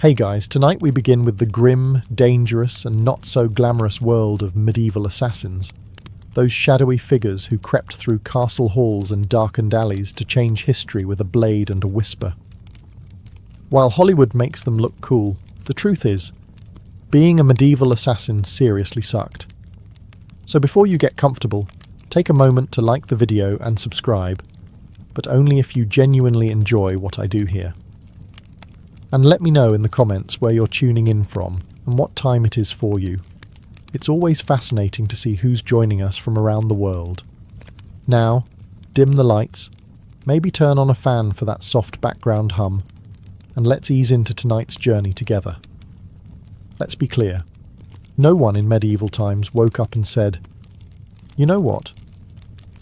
Hey guys, tonight we begin with the grim, dangerous, and not so glamorous world of medieval assassins. Those shadowy figures who crept through castle halls and darkened alleys to change history with a blade and a whisper. While Hollywood makes them look cool, the truth is, being a medieval assassin seriously sucked. So before you get comfortable, take a moment to like the video and subscribe, but only if you genuinely enjoy what I do here. And let me know in the comments where you're tuning in from and what time it is for you. It's always fascinating to see who's joining us from around the world. Now, dim the lights, maybe turn on a fan for that soft background hum, and let's ease into tonight's journey together. Let's be clear, no one in medieval times woke up and said, "You know what?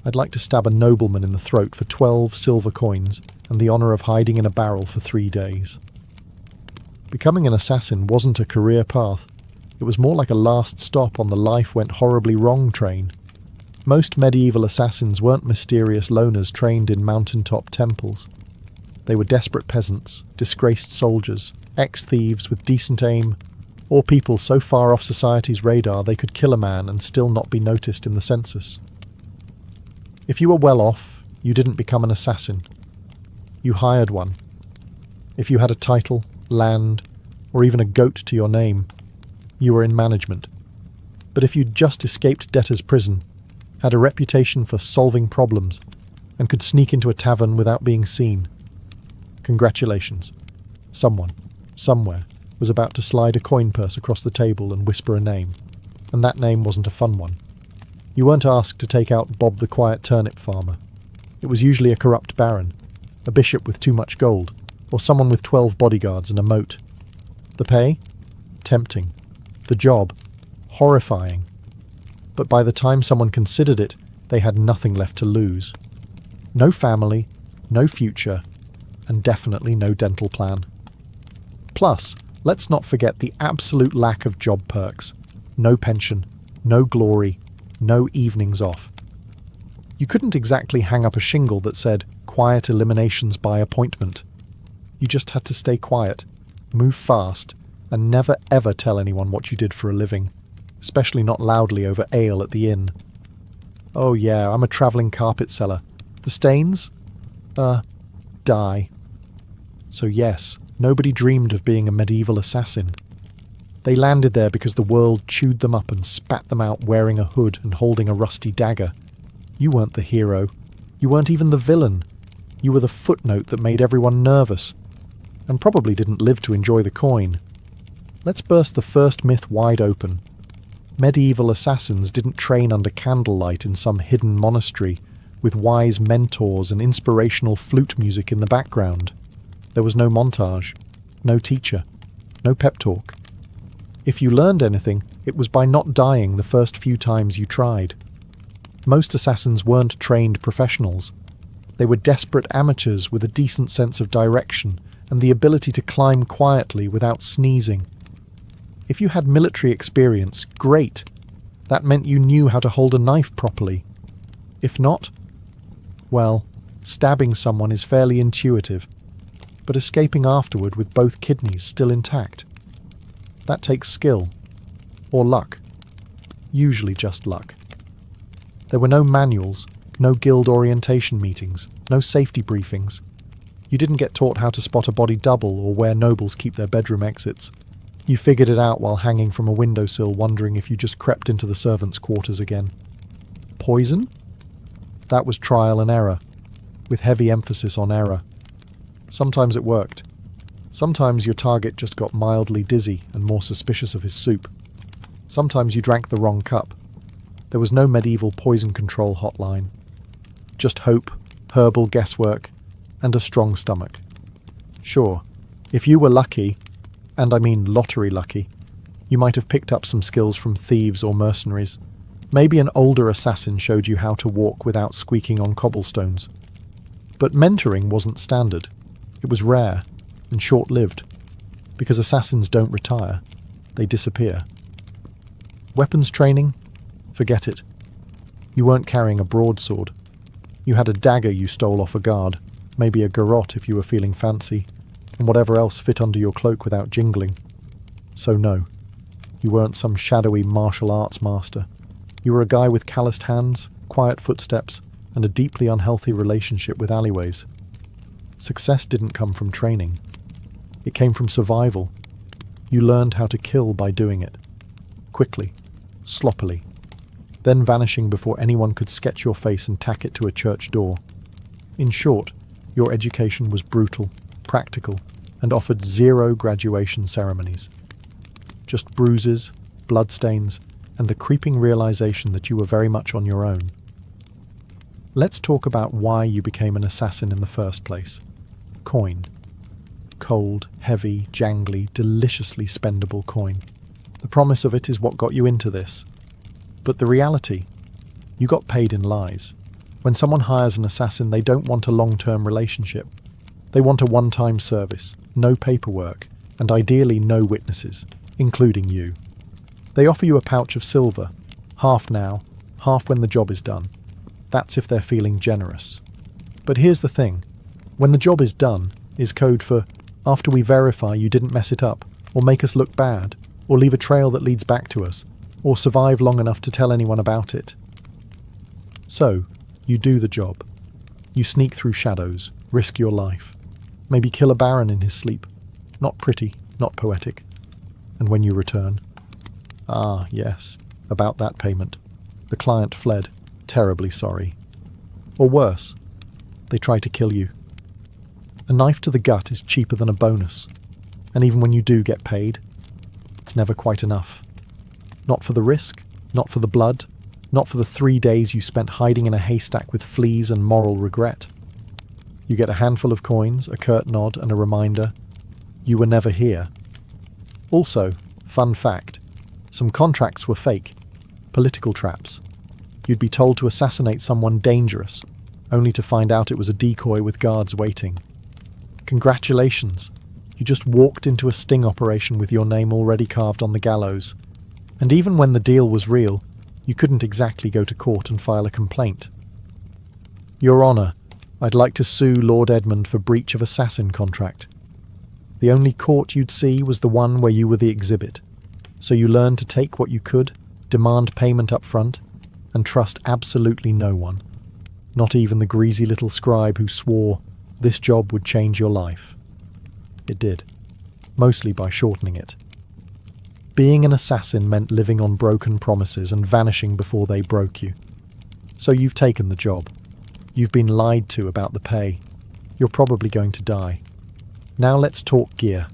I'd like to stab a nobleman in the throat for 12 silver coins and the honour of hiding in a barrel for 3 days." Becoming an assassin wasn't a career path. It was more like a last stop on the life went horribly wrong train. Most medieval assassins weren't mysterious loners trained in mountaintop temples. They were desperate peasants, disgraced soldiers, ex-thieves with decent aim, or people so far off society's radar they could kill a man and still not be noticed in the census. If you were well off, you didn't become an assassin. You hired one. If you had a title, land, or even a goat to your name, you were in management. But if you'd just escaped debtor's prison, had a reputation for solving problems, and could sneak into a tavern without being seen, congratulations. Someone, somewhere, was about to slide a coin purse across the table and whisper a name, and that name wasn't a fun one. You weren't asked to take out Bob the quiet turnip farmer. It was usually a corrupt baron, a bishop with too much gold, or someone with 12 bodyguards and a moat. The pay? Tempting. The job? Horrifying. But by the time someone considered it, they had nothing left to lose. No family, no future, and definitely no dental plan. Plus, let's not forget the absolute lack of job perks. No pension, no glory, no evenings off. You couldn't exactly hang up a shingle that said, "Quiet eliminations by appointment." You just had to stay quiet, move fast, and never ever tell anyone what you did for a living, especially not loudly over ale at the inn. "Oh yeah, I'm a travelling carpet seller. The stains? Die." So yes, nobody dreamed of being a medieval assassin. They landed there because the world chewed them up and spat them out wearing a hood and holding a rusty dagger. You weren't the hero. You weren't even the villain. You were the footnote that made everyone nervous, and probably didn't live to enjoy the coin. Let's burst the first myth wide open. Medieval assassins didn't train under candlelight in some hidden monastery, with wise mentors and inspirational flute music in the background. There was no montage, no teacher, no pep talk. If you learned anything, it was by not dying the first few times you tried. Most assassins weren't trained professionals. They were desperate amateurs with a decent sense of direction and the ability to climb quietly without sneezing. If you had military experience, great. That meant you knew how to hold a knife properly. If not, well, stabbing someone is fairly intuitive, but escaping afterward with both kidneys still intact. That takes skill. Or luck. Usually just luck. There were no manuals, no guild orientation meetings, no safety briefings. You didn't get taught how to spot a body double or where nobles keep their bedroom exits. You figured it out while hanging from a windowsill wondering if you just crept into the servants' quarters again. Poison? That was trial and error, with heavy emphasis on error. Sometimes it worked. Sometimes your target just got mildly dizzy and more suspicious of his soup. Sometimes you drank the wrong cup. There was no medieval poison control hotline. Just hope, herbal guesswork, and a strong stomach. Sure, if you were lucky, and I mean lottery lucky, you might have picked up some skills from thieves or mercenaries. Maybe an older assassin showed you how to walk without squeaking on cobblestones. But mentoring wasn't standard. It was rare and short-lived, because assassins don't retire, they disappear. Weapons training? Forget it. You weren't carrying a broadsword. You had a dagger you stole off a guard, maybe a garrote if you were feeling fancy, and whatever else fit under your cloak without jingling. So no, you weren't some shadowy martial arts master. You were a guy with calloused hands, quiet footsteps, and a deeply unhealthy relationship with alleyways. Success didn't come from training. It came from survival. You learned how to kill by doing it. Quickly, sloppily, then vanishing before anyone could sketch your face and tack it to a church door. In short, your education was brutal, practical, and offered zero graduation ceremonies. Just bruises, bloodstains, and the creeping realization that you were very much on your own. Let's talk about why you became an assassin in the first place. Coin. Cold, heavy, jangly, deliciously spendable coin. The promise of it is what got you into this. But the reality? You got paid in lies. When someone hires an assassin, they don't want a long-term relationship. They want a one-time service, no paperwork, and ideally no witnesses, including you. They offer you a pouch of silver, half now, half when the job is done. That's if they're feeling generous. But here's the thing. When the job is done is code for after we verify you didn't mess it up, or make us look bad, or leave a trail that leads back to us, or survive long enough to tell anyone about it. So, you do the job. You sneak through shadows, risk your life. Maybe kill a baron in his sleep. Not pretty, not poetic. And when you return... Ah, yes, about that payment. The client fled, terribly sorry. Or worse, they try to kill you. A knife to the gut is cheaper than a bonus. And even when you do get paid, it's never quite enough. Not for the risk, not for the blood, not for the 3 days you spent hiding in a haystack with fleas and moral regret. You get a handful of coins, a curt nod, and a reminder, you were never here. Also, fun fact, some contracts were fake, political traps. You'd be told to assassinate someone dangerous, only to find out it was a decoy with guards waiting. Congratulations, you just walked into a sting operation with your name already carved on the gallows. And even when the deal was real, you couldn't exactly go to court and file a complaint. Your Honour, I'd like to sue Lord Edmund for breach of assassin contract. The only court you'd see was the one where you were the exhibit. So you learned to take what you could, demand payment up front, and trust absolutely no one. Not even the greasy little scribe who swore this job would change your life. It did, mostly by shortening it. Being an assassin meant living on broken promises and vanishing before they broke you. So you've taken the job. You've been lied to about the pay. You're probably going to die. Now let's talk gear.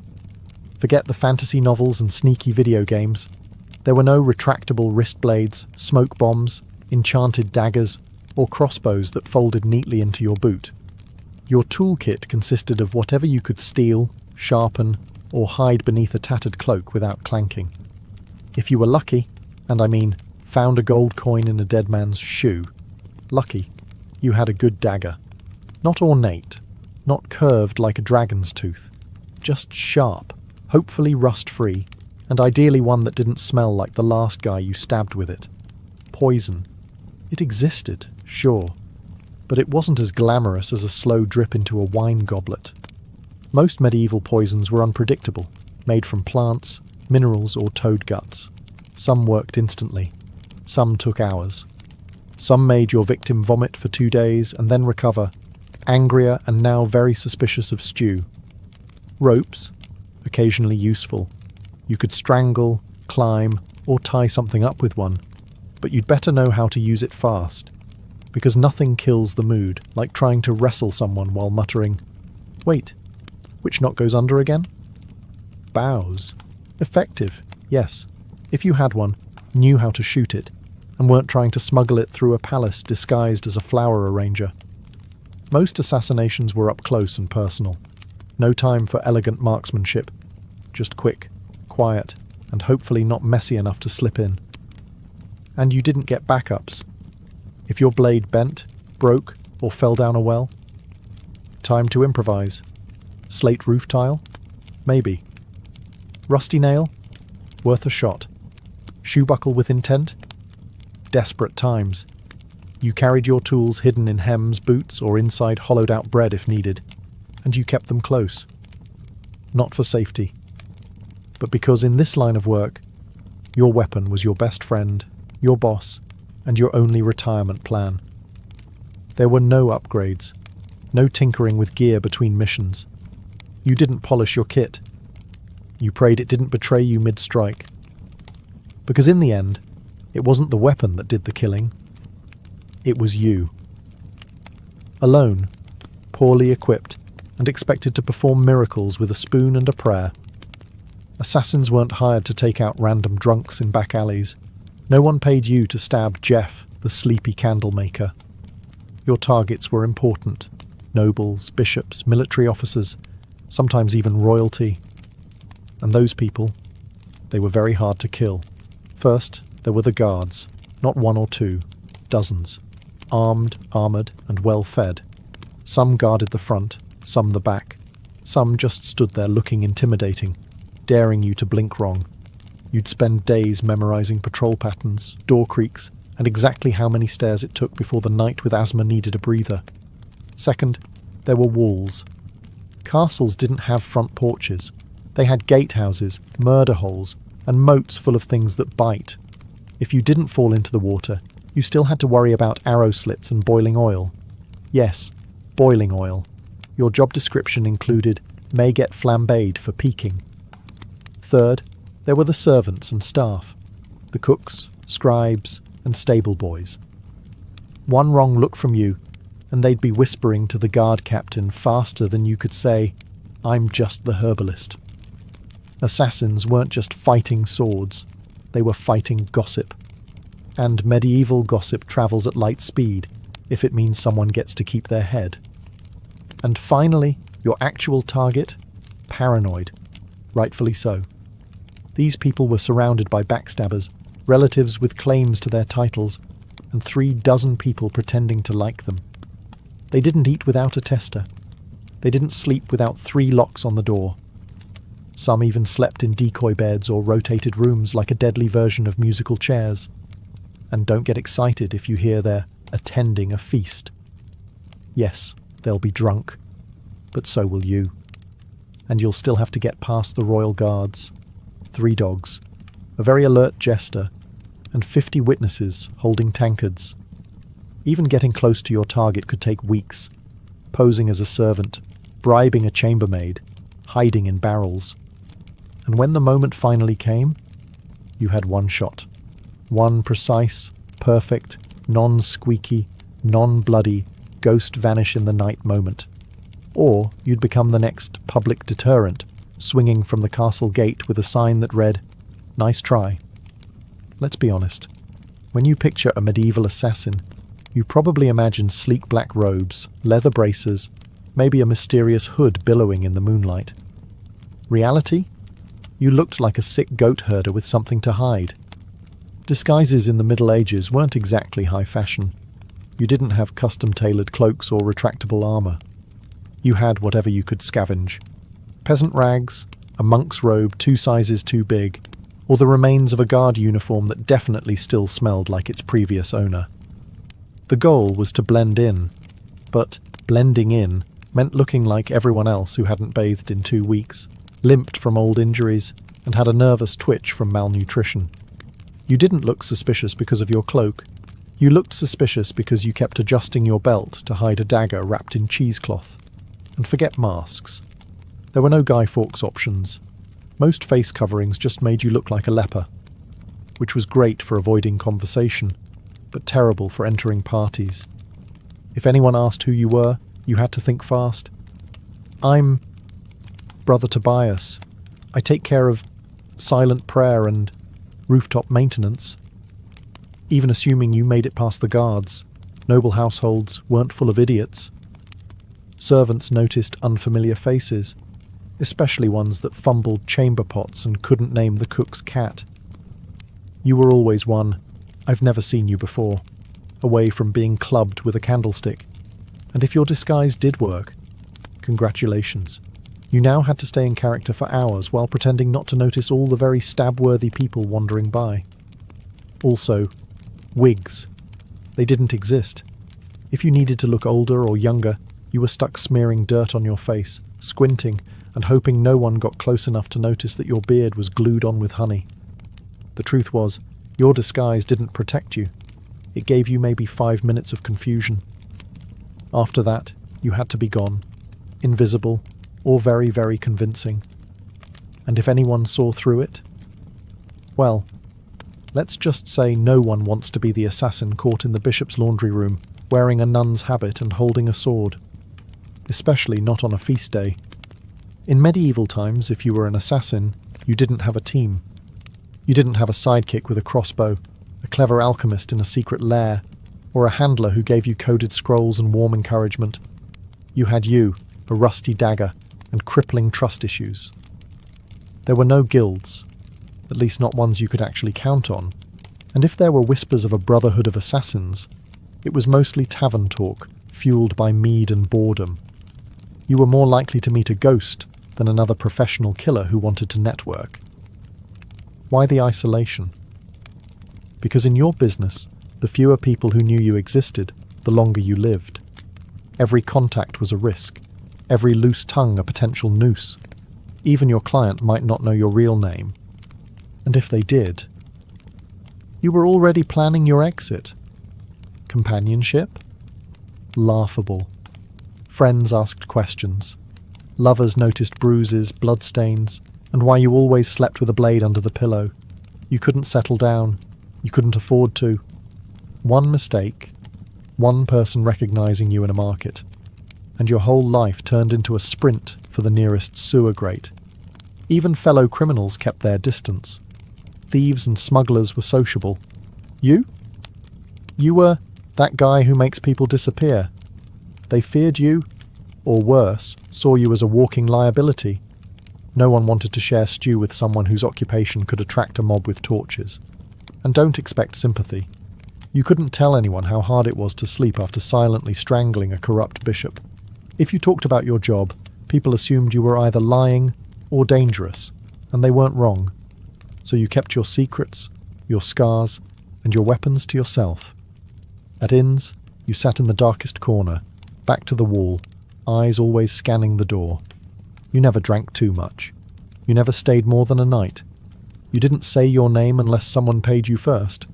Forget the fantasy novels and sneaky video games. There were no retractable wrist blades, smoke bombs, enchanted daggers, or crossbows that folded neatly into your boot. Your toolkit consisted of whatever you could steal, sharpen, or hide beneath a tattered cloak without clanking. If you were lucky, and I mean found a gold coin in a dead man's shoe, lucky, you had a good dagger. Not ornate, not curved like a dragon's tooth, just sharp, hopefully rust-free, and ideally one that didn't smell like the last guy you stabbed with it. Poison. It existed, sure, but it wasn't as glamorous as a slow drip into a wine goblet. Most medieval poisons were unpredictable, made from plants, minerals, or toad guts. Some worked instantly. Some took hours. Some made your victim vomit for 2 days and then recover, angrier and now very suspicious of stew. Ropes, occasionally useful. You could strangle, climb, or tie something up with one, but you'd better know how to use it fast, because nothing kills the mood like trying to wrestle someone while muttering, "Wait, which knot goes under again?" Bows. Effective, yes, if you had one, knew how to shoot it, and weren't trying to smuggle it through a palace disguised as a flower arranger. Most assassinations were up close and personal. No time for elegant marksmanship. Just quick, quiet, and hopefully not messy enough to slip in. And you didn't get backups. If your blade bent, broke, or fell down a well, time to improvise. Slate roof tile? Maybe. Rusty nail? Worth a shot. Shoe buckle with intent? Desperate times. You carried your tools hidden in hems, boots, or inside hollowed-out bread if needed, and you kept them close. not for safety, but because in this line of work, your weapon was your best friend, your boss, and your only retirement plan. There were no upgrades, no tinkering with gear between missions. You didn't polish your kit. You prayed it didn't betray you mid-strike. Because in the end, it wasn't the weapon that did the killing. It was you. Alone, poorly equipped, and expected to perform miracles with a spoon and a prayer. Assassins weren't hired to take out random drunks in back alleys. No one paid you to stab Jeff, the sleepy candle maker. Your targets were important. Nobles, bishops, military officers, sometimes even royalty. And those people, they were very hard to kill. First, there were the guards, not one or two, dozens. Armed, armoured, and well-fed. Some guarded the front, some the back. Some just stood there looking intimidating, daring you to blink wrong. You'd spend days memorising patrol patterns, door creaks, and exactly how many stairs it took before the knight with asthma needed a breather. Second, there were walls. Castles didn't have front porches. They had gatehouses, murder holes, and moats full of things that bite. If you didn't fall into the water, you still had to worry about arrow slits and boiling oil. Yes, boiling oil. Your job description included may get flambéed for peeking. Third, there were the servants and staff, the cooks, scribes, and stable boys. One wrong look from you, and they'd be whispering to the guard captain faster than you could say, "I'm just the herbalist." Assassins weren't just fighting swords, they were fighting gossip. And medieval gossip travels at light speed, if it means someone gets to keep their head. And finally, your actual target? Paranoid. Rightfully so. These people were surrounded by backstabbers, relatives with claims to their titles, and 36 people pretending to like them. They didn't eat without a tester. They didn't sleep without 3 locks on the door. Some even slept in decoy beds or rotated rooms like a deadly version of musical chairs. And don't get excited if you hear they're attending a feast. Yes, they'll be drunk, but so will you. And you'll still have to get past the royal guards, 3 dogs, a very alert jester, and 50 witnesses holding tankards. Even getting close to your target could take weeks, posing as a servant, bribing a chambermaid, hiding in barrels. And when the moment finally came, you had one shot. One precise, perfect, non-squeaky, non-bloody, ghost vanish in the night moment. Or you'd become the next public deterrent, swinging from the castle gate with a sign that read, "Nice try." Let's be honest. When you picture a medieval assassin, you probably imagine sleek black robes, leather braces, maybe a mysterious hood billowing in the moonlight. Reality? You looked like a sick goat herder with something to hide. Disguises in the Middle Ages weren't exactly high fashion. You didn't have custom-tailored cloaks or retractable armour. You had whatever you could scavenge. Peasant rags, a monk's robe 2 sizes too big, or the remains of a guard uniform that definitely still smelled like its previous owner. The goal was to blend in, but blending in meant looking like everyone else who hadn't bathed in 2 weeks, limped from old injuries, and had a nervous twitch from malnutrition. You didn't look suspicious because of your cloak. You looked suspicious because you kept adjusting your belt to hide a dagger wrapped in cheesecloth. And forget masks. There were no Guy Fawkes options. Most face coverings just made you look like a leper, which was great for avoiding conversation, but terrible for entering parties. If anyone asked who you were, you had to think fast. "I'm Brother Tobias. I take care of silent prayer and rooftop maintenance." Even assuming you made it past the guards, noble households weren't full of idiots. Servants noticed unfamiliar faces, especially ones that fumbled chamber pots and couldn't name the cook's cat. You were always one, "I've never seen you before," away from being clubbed with a candlestick. And if your disguise did work, congratulations. You now had to stay in character for hours while pretending not to notice all the very stab-worthy people wandering by. Also, wigs. They didn't exist. If you needed to look older or younger, you were stuck smearing dirt on your face, squinting, and hoping no one got close enough to notice that your beard was glued on with honey. The truth was, your disguise didn't protect you. It gave you maybe 5 minutes of confusion. After that, you had to be gone, invisible, or very, very convincing. And if anyone saw through it, well, let's just say no one wants to be the assassin caught in the bishop's laundry room, wearing a nun's habit and holding a sword. Especially not on a feast day. In medieval times, if you were an assassin, you didn't have a team. You didn't have a sidekick with a crossbow, a clever alchemist in a secret lair, or a handler who gave you coded scrolls and warm encouragement. You had you, a rusty dagger, and crippling trust issues. There were no guilds, at least not ones you could actually count on, and if there were whispers of a brotherhood of assassins, it was mostly tavern talk, fueled by mead and boredom. You were more likely to meet a ghost than another professional killer who wanted to network. Why the isolation? Because in your business, the fewer people who knew you existed, the longer you lived. Every contact was a risk, every loose tongue a potential noose. Even your client might not know your real name. And if they did, you were already planning your exit. Companionship? Laughable. Friends asked questions. Lovers noticed bruises, bloodstains, and why you always slept with a blade under the pillow. You couldn't settle down. You couldn't afford to. One mistake, one person recognizing you in a market, and your whole life turned into a sprint for the nearest sewer grate. Even fellow criminals kept their distance. Thieves and smugglers were sociable. You? You were that guy who makes people disappear. They feared you, or worse, saw you as a walking liability. No one wanted to share stew with someone whose occupation could attract a mob with torches. And don't expect sympathy. You couldn't tell anyone how hard it was to sleep after silently strangling a corrupt bishop. If you talked about your job, people assumed you were either lying or dangerous, and they weren't wrong. So you kept your secrets, your scars, and your weapons to yourself. At inns, you sat in the darkest corner, back to the wall, eyes always scanning the door. You never drank too much. You never stayed more than a night. You didn't say your name unless someone paid you first.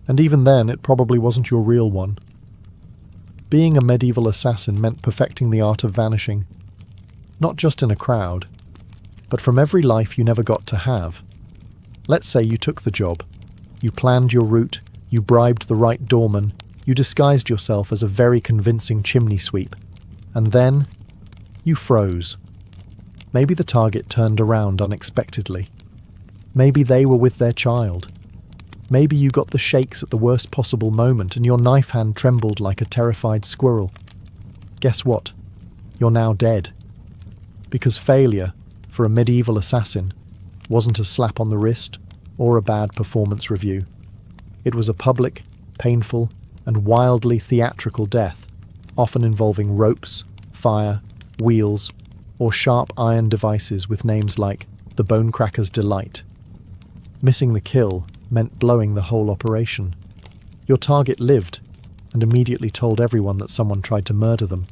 And even then, it probably wasn't your real one. Being a medieval assassin meant perfecting the art of vanishing. Not just in a crowd, but from every life you never got to have. Let's say you took the job. You planned your route, you bribed the right doorman, you disguised yourself as a very convincing chimney sweep. And then, you froze. Maybe the target turned around unexpectedly. Maybe they were with their child. Maybe you got the shakes at the worst possible moment and your knife hand trembled like a terrified squirrel. Guess what? You're now dead. Because failure, for a medieval assassin, wasn't a slap on the wrist or a bad performance review. It was a public, painful, and wildly theatrical death, often involving ropes, fire, wheels, or sharp iron devices with names like the Bonecracker's Delight. Missing the kill meant blowing the whole operation. Your target lived, and immediately told everyone that someone tried to murder them.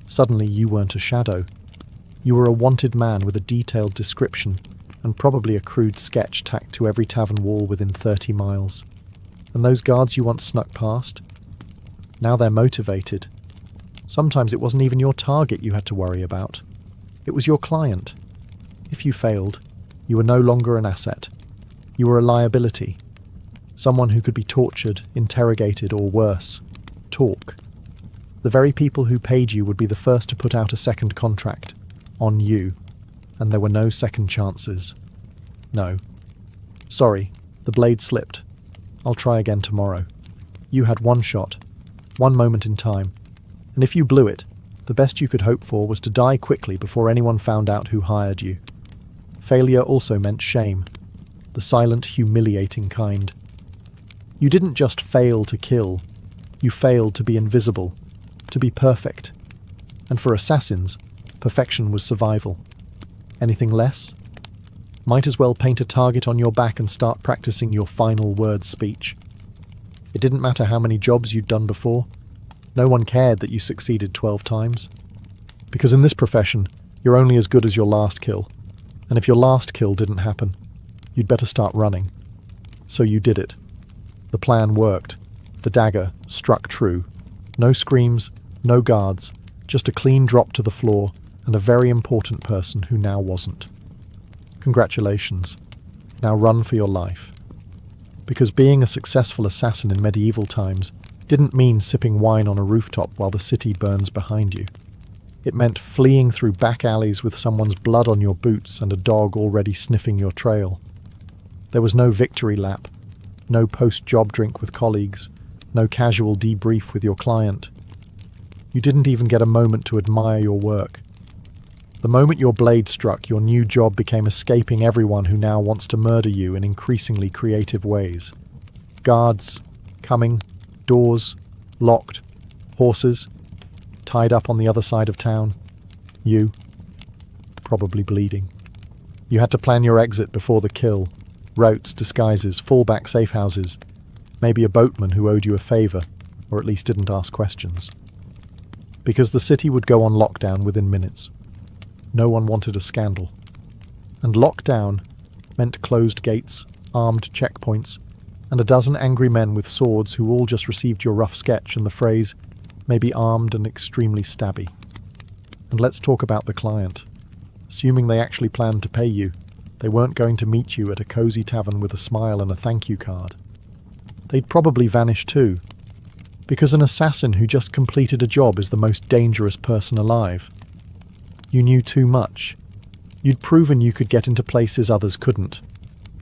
Suddenly you weren't a shadow. You were a wanted man with a detailed description, and probably a crude sketch tacked to every tavern wall within 30 miles. And those guards you once snuck past? Now they're motivated. Sometimes it wasn't even your target you had to worry about. It was your client. If you failed, you were no longer an asset. You were a liability. Someone who could be tortured, interrogated, or worse, talk. The very people who paid you would be the first to put out a second contract, on you, and there were no second chances. No. Sorry, the blade slipped. I'll try again tomorrow. You had one shot, one moment in time, and if you blew it, the best you could hope for was to die quickly before anyone found out who hired you. Failure also meant shame, the silent, humiliating kind. You didn't just fail to kill, you failed to be invisible, to be perfect. And for assassins, perfection was survival. Anything less? Might as well paint a target on your back and start practicing your final word speech. It didn't matter how many jobs you'd done before. No one cared that you succeeded 12 times. Because in this profession, You're only as good as your last kill. And if your last kill didn't happen, you'd better start running. So you did it. The plan worked. The dagger struck true. No screams, no guards, just a clean drop to the floor and a very important person who now wasn't. Congratulations. Now run for your life. Because being a successful assassin in medieval times didn't mean sipping wine on a rooftop while the city burns behind you. It meant fleeing through back alleys with someone's blood on your boots and a dog already sniffing your trail. There was no victory lap, no post-job drink with colleagues, no casual debrief with your client. You didn't even get a moment to admire your work. The moment your blade struck, your new job became escaping everyone who now wants to murder you in increasingly creative ways. Guards, coming, doors, locked, horses, tied up on the other side of town. You, probably bleeding. You had to plan your exit before the kill. Routes, disguises, fallback safe houses. Maybe a boatman who owed you a favour, or at least didn't ask questions. Because the city would go on lockdown within minutes. No one wanted a scandal. And lockdown meant closed gates, armed checkpoints, and a dozen angry men with swords who all just received your rough sketch and the phrase, maybe armed and extremely stabby. And let's talk about the client. Assuming they actually planned to pay you, they weren't going to meet you at a cosy tavern with a smile and a thank you card. They'd probably vanish too, because an assassin who just completed a job is the most dangerous person alive. You knew too much. You'd proven you could get into places others couldn't.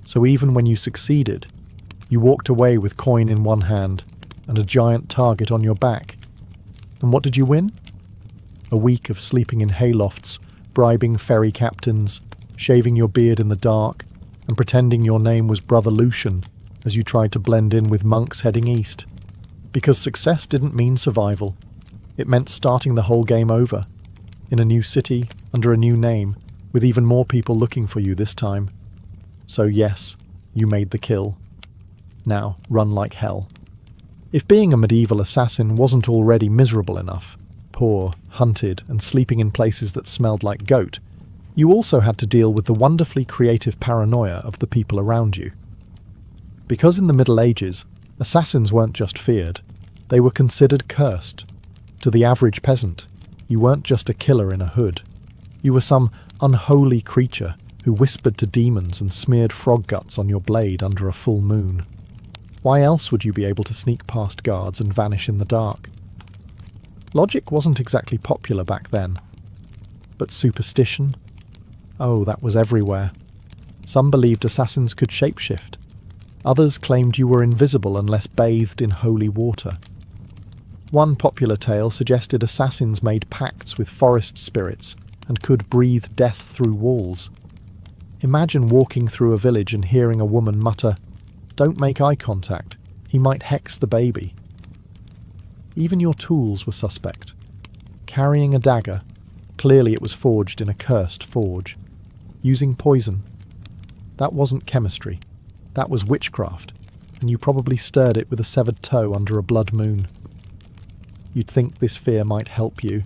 So even when you succeeded, you walked away with coin in one hand and a giant target on your back. And what did you win? A week of sleeping in haylofts, bribing ferry captains, shaving your beard in the dark, and pretending your name was Brother Lucian as you tried to blend in with monks heading east. Because success didn't mean survival. It meant starting the whole game over. In a new city, under a new name, with even more people looking for you this time. So yes, you made the kill. Now run like hell. If being a medieval assassin wasn't already miserable enough, poor, hunted, and sleeping in places that smelled like goat, you also had to deal with the wonderfully creative paranoia of the people around you. Because in the Middle Ages, assassins weren't just feared, they were considered cursed. To the average peasant, you weren't just a killer in a hood. You were some unholy creature who whispered to demons and smeared frog guts on your blade under a full moon. Why else would you be able to sneak past guards and vanish in the dark? Logic wasn't exactly popular back then. But superstition? Oh, that was everywhere. Some believed assassins could shapeshift. Others claimed you were invisible unless bathed in holy water. One popular tale suggested assassins made pacts with forest spirits and could breathe death through walls. Imagine walking through a village and hearing a woman mutter, "Don't make eye contact, he might hex the baby." Even your tools were suspect. Carrying a dagger, clearly it was forged in a cursed forge. Using poison. That wasn't chemistry. That was witchcraft, and you probably stirred it with a severed toe under a blood moon. You'd think this fear might help you.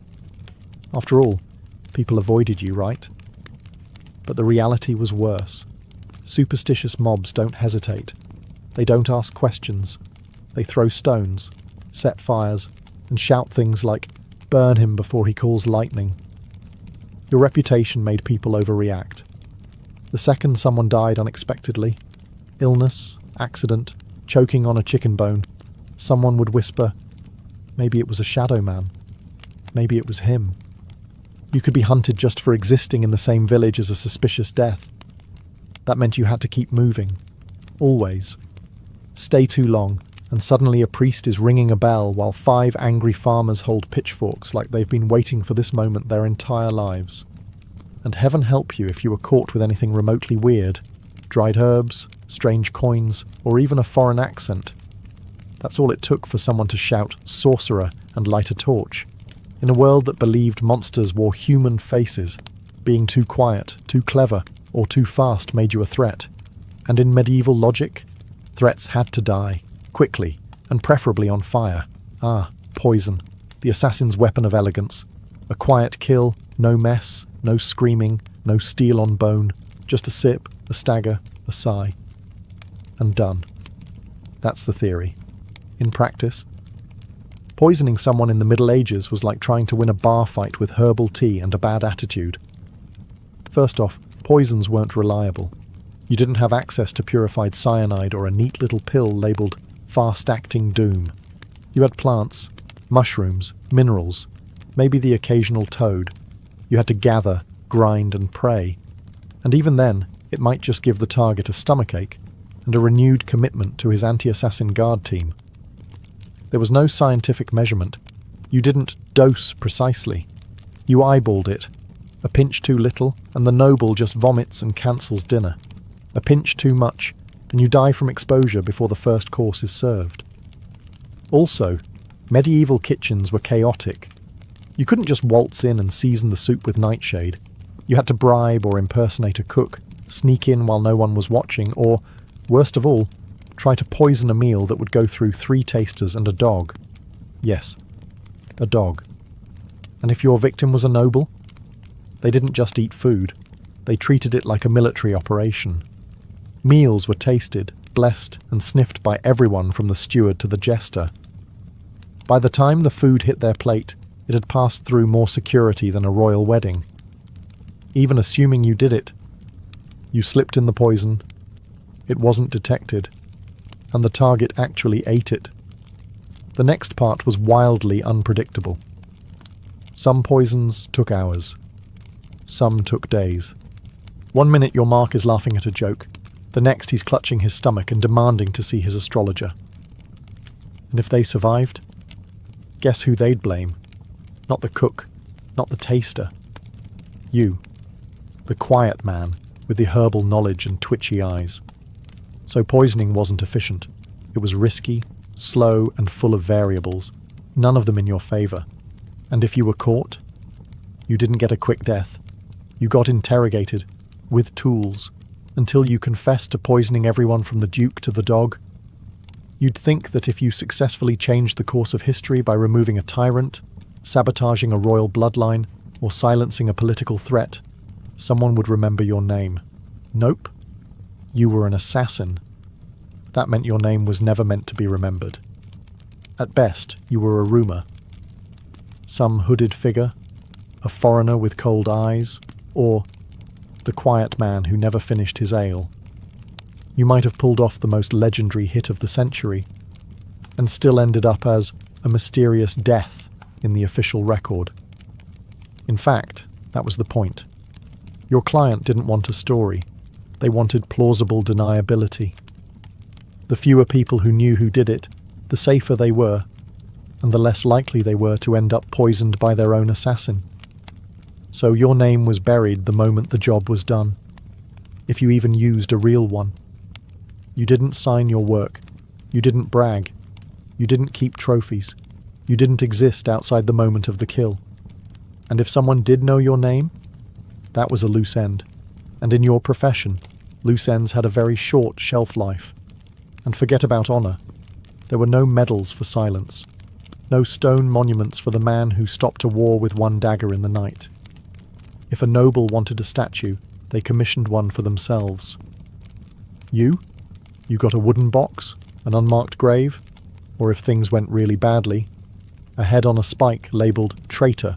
After all, people avoided you, right? But the reality was worse. Superstitious mobs don't hesitate. They don't ask questions. They throw stones, set fires, and shout things like, "Burn him before he calls lightning." Your reputation made people overreact. The second someone died unexpectedly, illness, accident, choking on a chicken bone, someone would whisper, maybe it was a shadow man. Maybe it was him. You could be hunted just for existing in the same village as a suspicious death. That meant you had to keep moving. Always. Stay too long, and suddenly a priest is ringing a bell while 5 angry farmers hold pitchforks like they've been waiting for this moment their entire lives. And heaven help you if you were caught with anything remotely weird. Dried herbs, strange coins, or even a foreign accent. That's all it took for someone to shout, "Sorcerer," and light a torch. In a world that believed monsters wore human faces, being too quiet, too clever, or too fast made you a threat. And in medieval logic, threats had to die, quickly, and preferably on fire. Poison, the assassin's weapon of elegance. A quiet kill, no mess, No screaming, no steel on bone, just a sip, a stagger, a sigh. And done. That's the theory. In practice, poisoning someone in the Middle Ages was like trying to win a bar fight with herbal tea and a bad attitude. First off, poisons weren't reliable. You didn't have access to purified cyanide or a neat little pill labelled fast-acting doom. You had plants, mushrooms, minerals, maybe the occasional toad. You had to gather, grind and pray. And even then, it might just give the target a stomachache and a renewed commitment to his anti-assassin guard team. There was no scientific measurement. You didn't dose precisely. You eyeballed it. A pinch too little, and the noble just vomits and cancels dinner. A pinch too much, and you die from exposure before the first course is served. Also, medieval kitchens were chaotic. You couldn't just waltz in and season the soup with nightshade. You had to bribe or impersonate a cook, sneak in while no one was watching, or, worst of all, try to poison a meal that would go through 3 tasters and a dog. Yes, a dog. And if your victim was a noble, they didn't just eat food, they treated it like a military operation. Meals were tasted, blessed, and sniffed by everyone from the steward to the jester. By the time the food hit their plate, it had passed through more security than a royal wedding. Even assuming you did it, you slipped in the poison, it wasn't detected, and the target actually ate it. The next part was wildly unpredictable. Some poisons took hours. Some took days. 1 minute your mark is laughing at a joke, the next he's clutching his stomach and demanding to see his astrologer. And if they survived, guess who they'd blame? Not the cook, not the taster. You, the quiet man with the herbal knowledge and twitchy eyes. So poisoning wasn't efficient. It was risky, slow, and full of variables, none of them in your favour. And if you were caught, you didn't get a quick death. You got interrogated, with tools, until you confessed to poisoning everyone from the Duke to the dog. You'd think that if you successfully changed the course of history by removing a tyrant, sabotaging a royal bloodline, or silencing a political threat, someone would remember your name. Nope. You were an assassin. That meant your name was never meant to be remembered. At best, you were a rumour. Some hooded figure, a foreigner with cold eyes, or the quiet man who never finished his ale. You might have pulled off the most legendary hit of the century, and still ended up as a mysterious death in the official record. In fact, that was the point. Your client didn't want a story. They wanted plausible deniability. The fewer people who knew who did it, the safer they were, and the less likely they were to end up poisoned by their own assassin. So your name was buried the moment the job was done, if you even used a real one. You didn't sign your work. You didn't brag. You didn't keep trophies. You didn't exist outside the moment of the kill. And if someone did know your name, that was a loose end. And in your profession, loose ends had a very short shelf life. And forget about honour. There were no medals for silence. No stone monuments for the man who stopped a war with one dagger in the night. If a noble wanted a statue, they commissioned one for themselves. You got a wooden box, an unmarked grave, or if things went really badly, a head on a spike labelled traitor.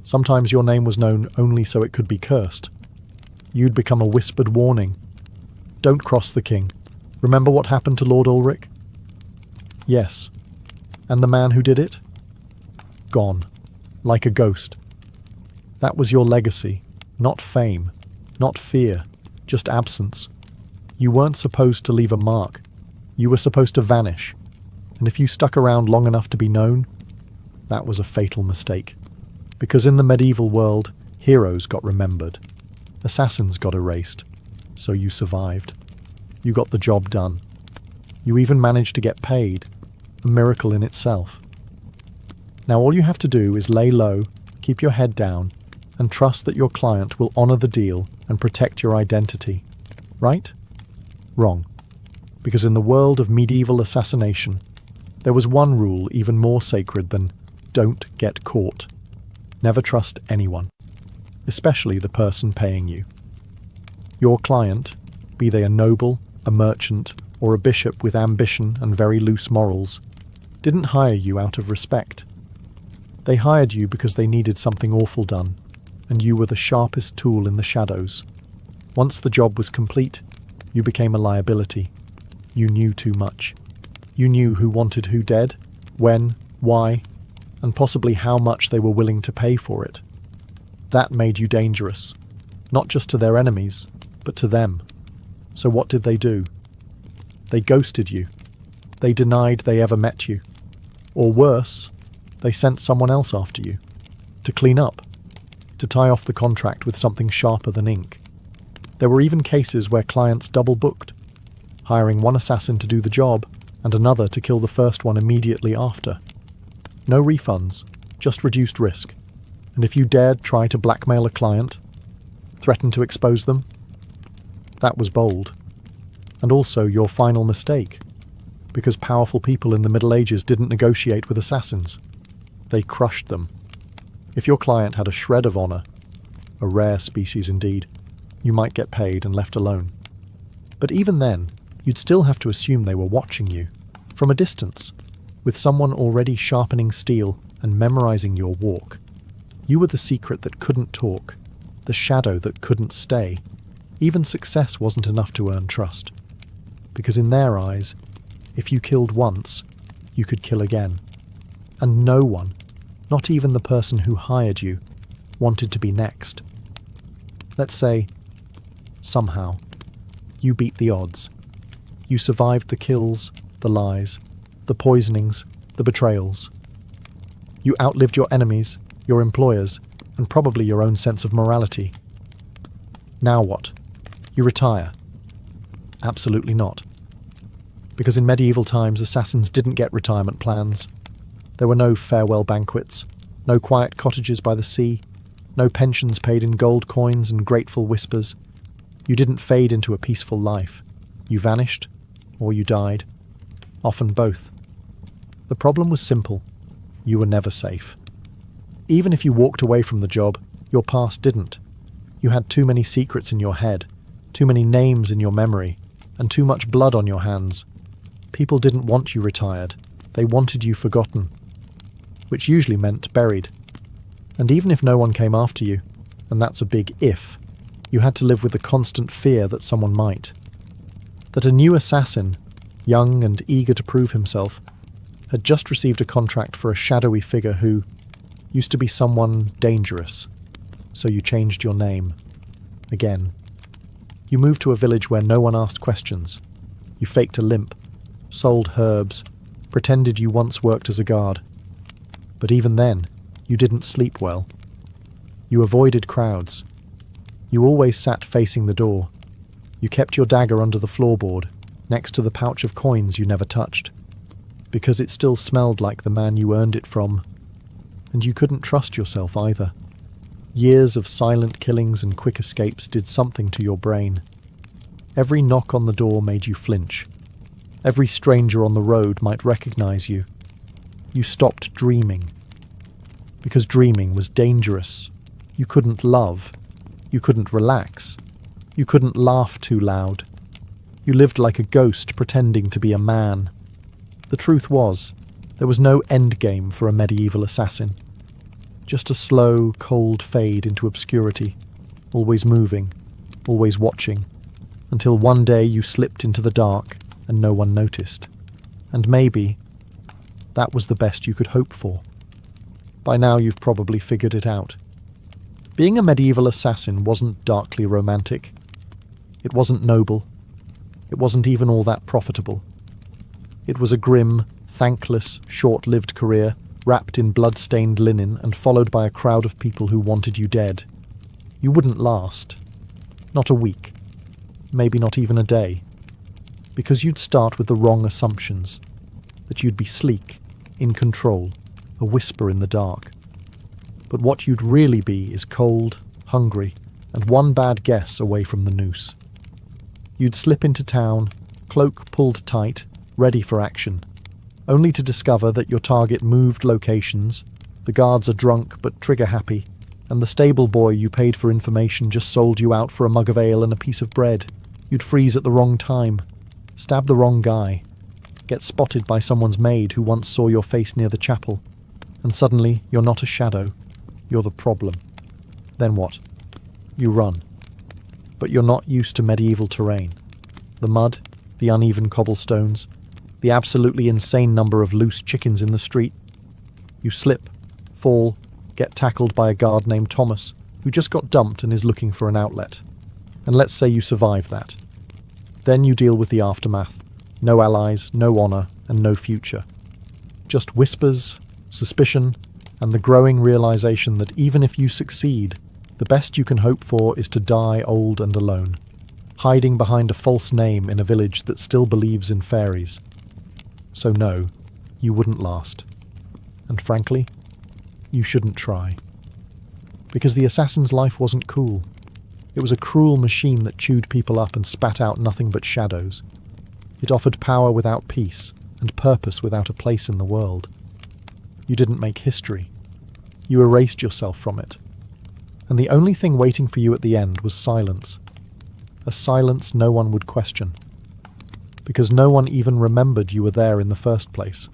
Sometimes your name was known only so it could be cursed. You'd become a whispered warning. Don't cross the king. Remember what happened to Lord Ulrich? Yes. And the man who did it? Gone. Like a ghost. That was your legacy. Not fame. Not fear. Just absence. You weren't supposed to leave a mark. You were supposed to vanish. And if you stuck around long enough to be known, that was a fatal mistake. Because in the medieval world, heroes got remembered. Assassins got erased. So you survived. You got the job done. You even managed to get paid. A miracle in itself. Now all you have to do is lay low, keep your head down, and trust that your client will honour the deal and protect your identity. Right? Wrong. Because in the world of medieval assassination, there was one rule even more sacred than don't get caught. Never trust anyone. especially the person paying you. Your client, be they a noble, a merchant, or a bishop with ambition and very loose morals, didn't hire you out of respect. They hired you because they needed something awful done, and you were the sharpest tool in the shadows. Once the job was complete, you became a liability. You knew too much. You knew who wanted who dead, when, why, and possibly how much they were willing to pay for it. That made you dangerous, not just to their enemies, but to them. So what did they do? They ghosted you. They denied they ever met you. Or worse, they sent someone else after you, to clean up, to tie off the contract with something sharper than ink. There were even cases where clients double-booked, hiring one assassin to do the job and another to kill the first one immediately after. No refunds, just reduced risk. And if you dared try to blackmail a client, threaten to expose them, that was bold. And also your final mistake, because powerful people in the Middle Ages didn't negotiate with assassins. They crushed them. If your client had a shred of honor, a rare species indeed, you might get paid and left alone. But even then, you'd still have to assume they were watching you, from a distance, with someone already sharpening steel and memorizing your walk. You were the secret that couldn't talk, the shadow that couldn't stay. Even success wasn't enough to earn trust. Because in their eyes, if you killed once, you could kill again. And no one, not even the person who hired you, wanted to be next. Let's say, somehow, you beat the odds. You survived the kills, the lies, the poisonings, the betrayals. You outlived your enemies, your employers, and probably your own sense of morality. Now what? You retire? Absolutely not. Because in medieval times, assassins didn't get retirement plans. There were no farewell banquets, no quiet cottages by the sea, no pensions paid in gold coins and grateful whispers. You didn't fade into a peaceful life. You vanished, or you died. Often both. The problem was simple. You were never safe. Even if you walked away from the job, your past didn't. You had too many secrets in your head, too many names in your memory, and too much blood on your hands. People didn't want you retired. They wanted you forgotten, which usually meant buried. And even if no one came after you, and that's a big if, you had to live with the constant fear that someone might. That a new assassin, young and eager to prove himself, had just received a contract for a shadowy figure who used to be someone dangerous. So you changed your name. Again. You moved to a village where no one asked questions. You faked a limp, sold herbs, pretended you once worked as a guard. But even then, you didn't sleep well. You avoided crowds. You always sat facing the door. You kept your dagger under the floorboard, next to the pouch of coins you never touched, because it still smelled like the man you earned it from. And you couldn't trust yourself either. Years of silent killings and quick escapes did something to your brain. Every knock on the door made you flinch. Every stranger on the road might recognize you. You stopped dreaming. Because dreaming was dangerous. You couldn't love. You couldn't relax. You couldn't laugh too loud. You lived like a ghost pretending to be a man. The truth was, there was no end game for a medieval assassin. Just a slow, cold fade into obscurity, always moving, always watching, until one day you slipped into the dark and no one noticed. And maybe that was the best you could hope for. By now you've probably figured it out. Being a medieval assassin wasn't darkly romantic. It wasn't noble. It wasn't even all that profitable. It was a grim, thankless, short-lived career, wrapped in blood-stained linen and followed by a crowd of people who wanted you dead. You wouldn't last. Not a week. Maybe not even a day. Because you'd start with the wrong assumptions. That you'd be sleek, in control, a whisper in the dark. But what you'd really be is cold, hungry, and one bad guess away from the noose. You'd slip into town, cloak pulled tight, ready for action, only to discover that your target moved locations, the guards are drunk but trigger-happy, and the stable boy you paid for information just sold you out for a mug of ale and a piece of bread. You'd freeze at the wrong time, stab the wrong guy, get spotted by someone's maid who once saw your face near the chapel, and suddenly you're not a shadow, you're the problem. Then what? You run. But you're not used to medieval terrain. The mud, the uneven cobblestones, the absolutely insane number of loose chickens in the street. You slip, fall, get tackled by a guard named Thomas, who just got dumped and is looking for an outlet. And let's say you survive that. Then you deal with the aftermath. No allies, no honour, and no future. Just whispers, suspicion, and the growing realisation that even if you succeed, the best you can hope for is to die old and alone, hiding behind a false name in a village that still believes in fairies. So no, you wouldn't last. And frankly, you shouldn't try. Because the assassin's life wasn't cool. It was a cruel machine that chewed people up and spat out nothing but shadows. It offered power without peace, and purpose without a place in the world. You didn't make history. You erased yourself from it. And the only thing waiting for you at the end was silence. A silence no one would question. Because no one even remembered you were there in the first place.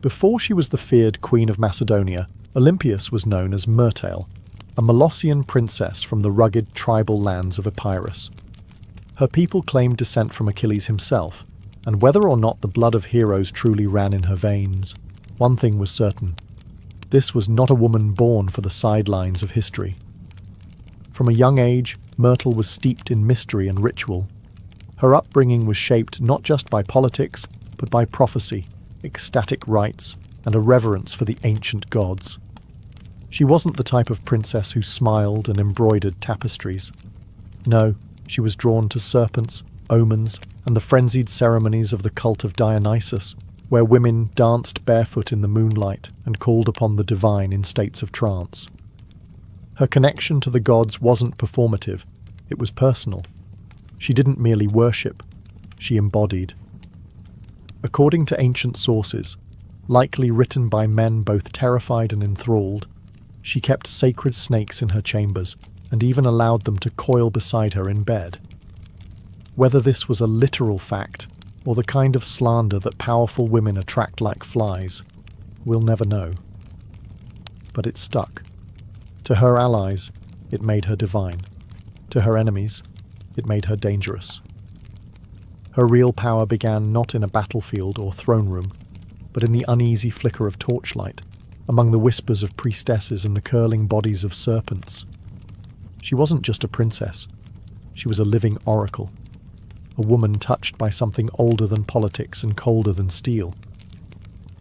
Before she was the feared Queen of Macedonia, Olympias was known as Myrtale, a Molossian princess from the rugged tribal lands of Epirus. Her people claimed descent from Achilles himself, and whether or not the blood of heroes truly ran in her veins, one thing was certain. This was not a woman born for the sidelines of history. From a young age, Myrtle was steeped in mystery and ritual. Her upbringing was shaped not just by politics, but by prophecy, ecstatic rites, and a reverence for the ancient gods. She wasn't the type of princess who smiled and embroidered tapestries. No, she was drawn to serpents, omens, and the frenzied ceremonies of the cult of Dionysus, where women danced barefoot in the moonlight and called upon the divine in states of trance. Her connection to the gods wasn't performative, it was personal. She didn't merely worship, she embodied. According to ancient sources, likely written by men both terrified and enthralled, she kept sacred snakes in her chambers and even allowed them to coil beside her in bed. Whether this was a literal fact or the kind of slander that powerful women attract like flies, we'll never know. But it stuck. To her allies, it made her divine. To her enemies, it made her dangerous. Her real power began not in a battlefield or throne room, but in the uneasy flicker of torchlight, among the whispers of priestesses and the curling bodies of serpents. She wasn't just a princess. She was a living oracle. A woman touched by something older than politics and colder than steel.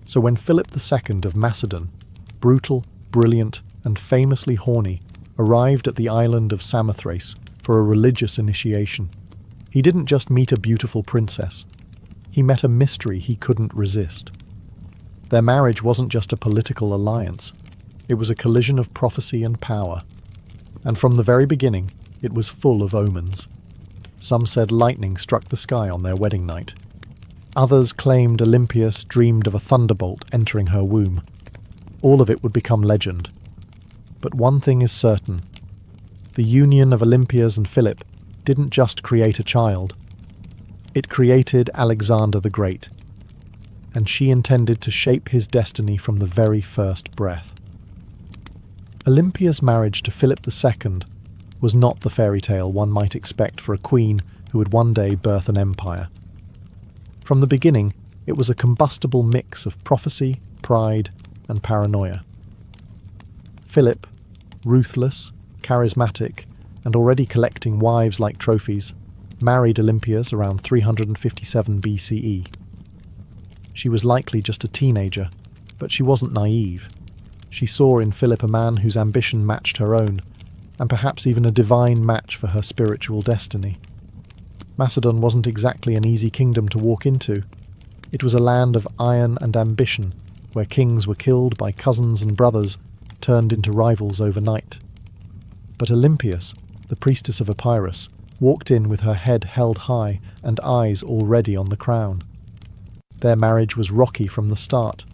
So when Philip II of Macedon, brutal, brilliant, and famously horny, arrived at the island of Samothrace for a religious initiation, he didn't just meet a beautiful princess. He met a mystery he couldn't resist. Their marriage wasn't just a political alliance. It was a collision of prophecy and power. And from the very beginning, it was full of omens. Some said lightning struck the sky on their wedding night. Others claimed Olympias dreamed of a thunderbolt entering her womb. All of it would become legend. But one thing is certain. The union of Olympias and Philip didn't just create a child. It created Alexander the Great. And she intended to shape his destiny from the very first breath. Olympia's marriage to Philip II was not the fairy tale one might expect for a queen who would one day birth an empire. From the beginning, it was a combustible mix of prophecy, pride, and paranoia. Philip, ruthless, charismatic, and already collecting wives like trophies, married Olympias around 357 BCE. She was likely just a teenager, but she wasn't naive. She saw in Philip a man whose ambition matched her own, and perhaps even a divine match for her spiritual destiny. Macedon wasn't exactly an easy kingdom to walk into. It was a land of iron and ambition, where kings were killed by cousins and brothers, turned into rivals overnight. But Olympias, the priestess of Epirus, walked in with her head held high and eyes already on the crown. Their marriage was rocky from the start.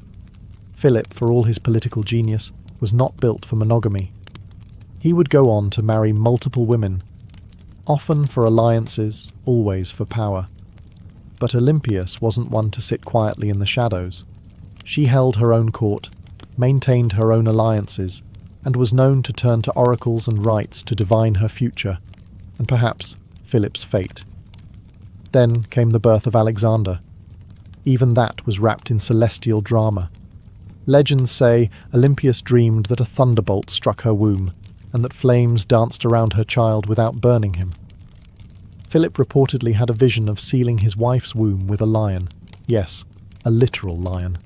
Philip, for all his political genius, was not built for monogamy. He would go on to marry multiple women, often for alliances, always for power. But Olympias wasn't one to sit quietly in the shadows. She held her own court, maintained her own alliances, and was known to turn to oracles and rites to divine her future, and perhaps Philip's fate. Then came the birth of Alexander. Even that was wrapped in celestial drama. Legends say Olympias dreamed that a thunderbolt struck her womb, and that flames danced around her child without burning him. Philip reportedly had a vision of sealing his wife's womb with a lion. Yes, a literal lion.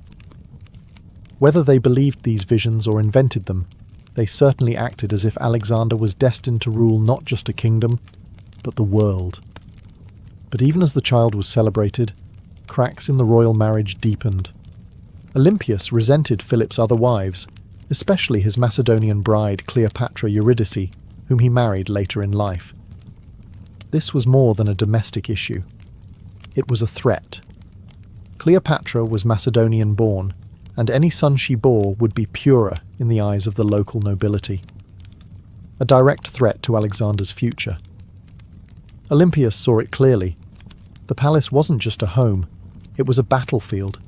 Whether they believed these visions or invented them, they certainly acted as if Alexander was destined to rule not just a kingdom, but the world. But even as the child was celebrated, cracks in the royal marriage deepened. Olympias resented Philip's other wives, especially his Macedonian bride Cleopatra Eurydice, whom he married later in life. This was more than a domestic issue. It was a threat. Cleopatra was Macedonian-born, and any son she bore would be purer in the eyes of the local nobility. A direct threat to Alexander's future. Olympias saw it clearly. The palace wasn't just a home, it was a battlefield,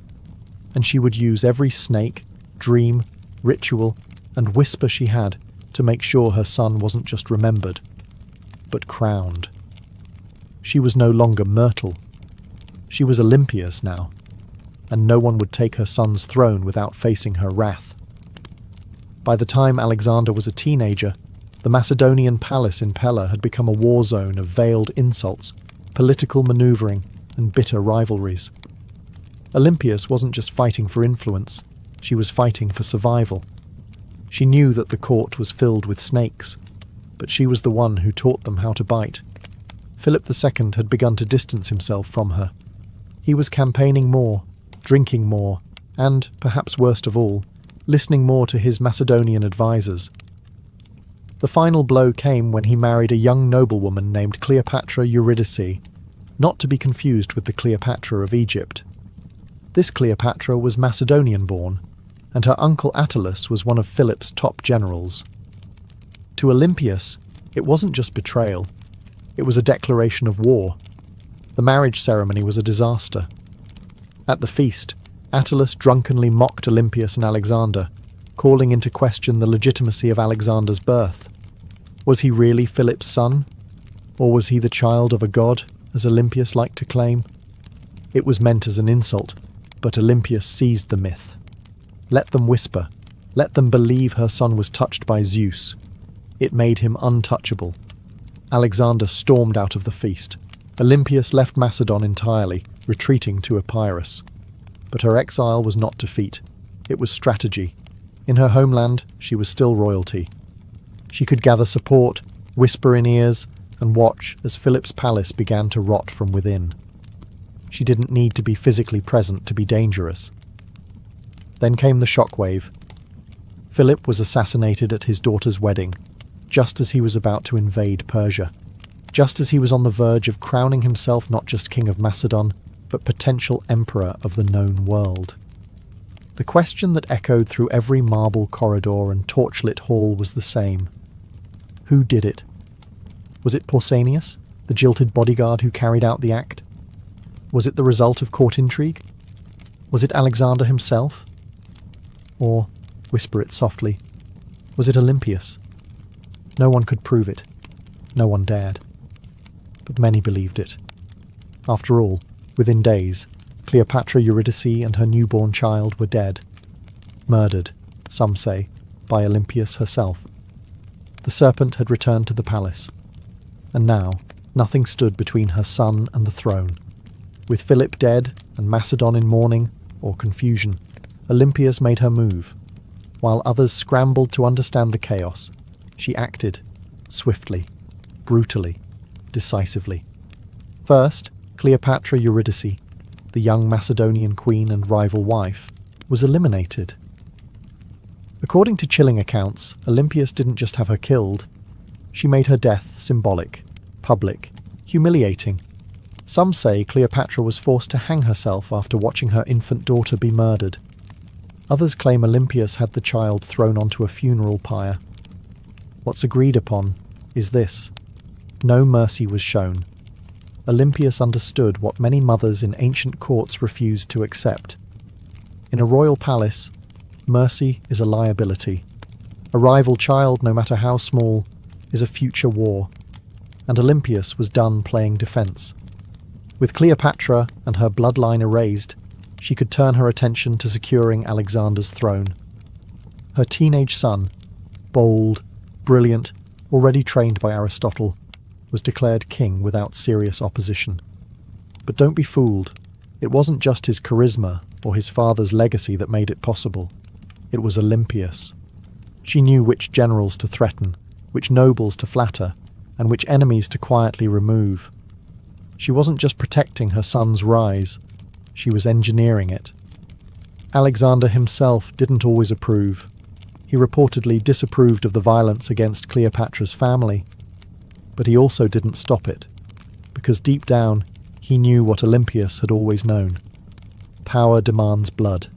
and she would use every snake, dream, ritual, and whisper she had to make sure her son wasn't just remembered, but crowned. She was no longer Myrtle. She was Olympias now, and no one would take her son's throne without facing her wrath. By the time Alexander was a teenager, the Macedonian palace in Pella had become a war zone of veiled insults, political maneuvering, and bitter rivalries. Olympias wasn't just fighting for influence, she was fighting for survival. She knew that the court was filled with snakes, but she was the one who taught them how to bite. Philip II had begun to distance himself from her. He was campaigning more, drinking more, and, perhaps worst of all, listening more to his Macedonian advisors. The final blow came when he married a young noblewoman named Cleopatra Eurydice, not to be confused with the Cleopatra of Egypt. This Cleopatra was Macedonian-born, and her uncle Attalus was one of Philip's top generals. To Olympias, it wasn't just betrayal, it was a declaration of war. The marriage ceremony was a disaster. At the feast, Attalus drunkenly mocked Olympias and Alexander, calling into question the legitimacy of Alexander's birth. Was he really Philip's son? Or was he the child of a god, as Olympias liked to claim? It was meant as an insult, but Olympias seized the myth. Let them whisper. Let them believe her son was touched by Zeus. It made him untouchable. Alexander stormed out of the feast. Olympias left Macedon entirely, retreating to Epirus. But her exile was not defeat. It was strategy. In her homeland, she was still royalty. She could gather support, whisper in ears, and watch as Philip's palace began to rot from within. She didn't need to be physically present to be dangerous. Then came the shockwave. Philip was assassinated at his daughter's wedding, just as he was about to invade Persia, just as he was on the verge of crowning himself not just king of Macedon, but potential emperor of the known world. The question that echoed through every marble corridor and torchlit hall was the same. Who did it? Was it Pausanias, the jilted bodyguard who carried out the act? Was it the result of court intrigue? Was it Alexander himself? Or, whisper it softly, was it Olympias? No one could prove it. No one dared. But many believed it. After all, within days, Cleopatra Eurydice and her newborn child were dead. Murdered, some say, by Olympias herself. The serpent had returned to the palace. And now, nothing stood between her son and the throne. With Philip dead and Macedon in mourning, or confusion, Olympias made her move. While others scrambled to understand the chaos, she acted, swiftly, brutally, decisively. First, Cleopatra Eurydice, the young Macedonian queen and rival wife, was eliminated. According to chilling accounts, Olympias didn't just have her killed. She made her death symbolic, public, humiliating. Some say Cleopatra was forced to hang herself after watching her infant daughter be murdered. Others claim Olympias had the child thrown onto a funeral pyre. What's agreed upon is this: no mercy was shown. Olympias understood what many mothers in ancient courts refused to accept. In a royal palace, mercy is a liability. A rival child, no matter how small, is a future war, and Olympias was done playing defence. With Cleopatra and her bloodline erased, she could turn her attention to securing Alexander's throne. Her teenage son, bold, brilliant, already trained by Aristotle, was declared king without serious opposition. But don't be fooled. It wasn't just his charisma or his father's legacy that made it possible. It was Olympias. She knew which generals to threaten, which nobles to flatter, and which enemies to quietly remove. She wasn't just protecting her son's rise, she was engineering it. Alexander himself didn't always approve. He reportedly disapproved of the violence against Cleopatra's family. But he also didn't stop it, because deep down he knew what Olympias had always known. Power demands blood.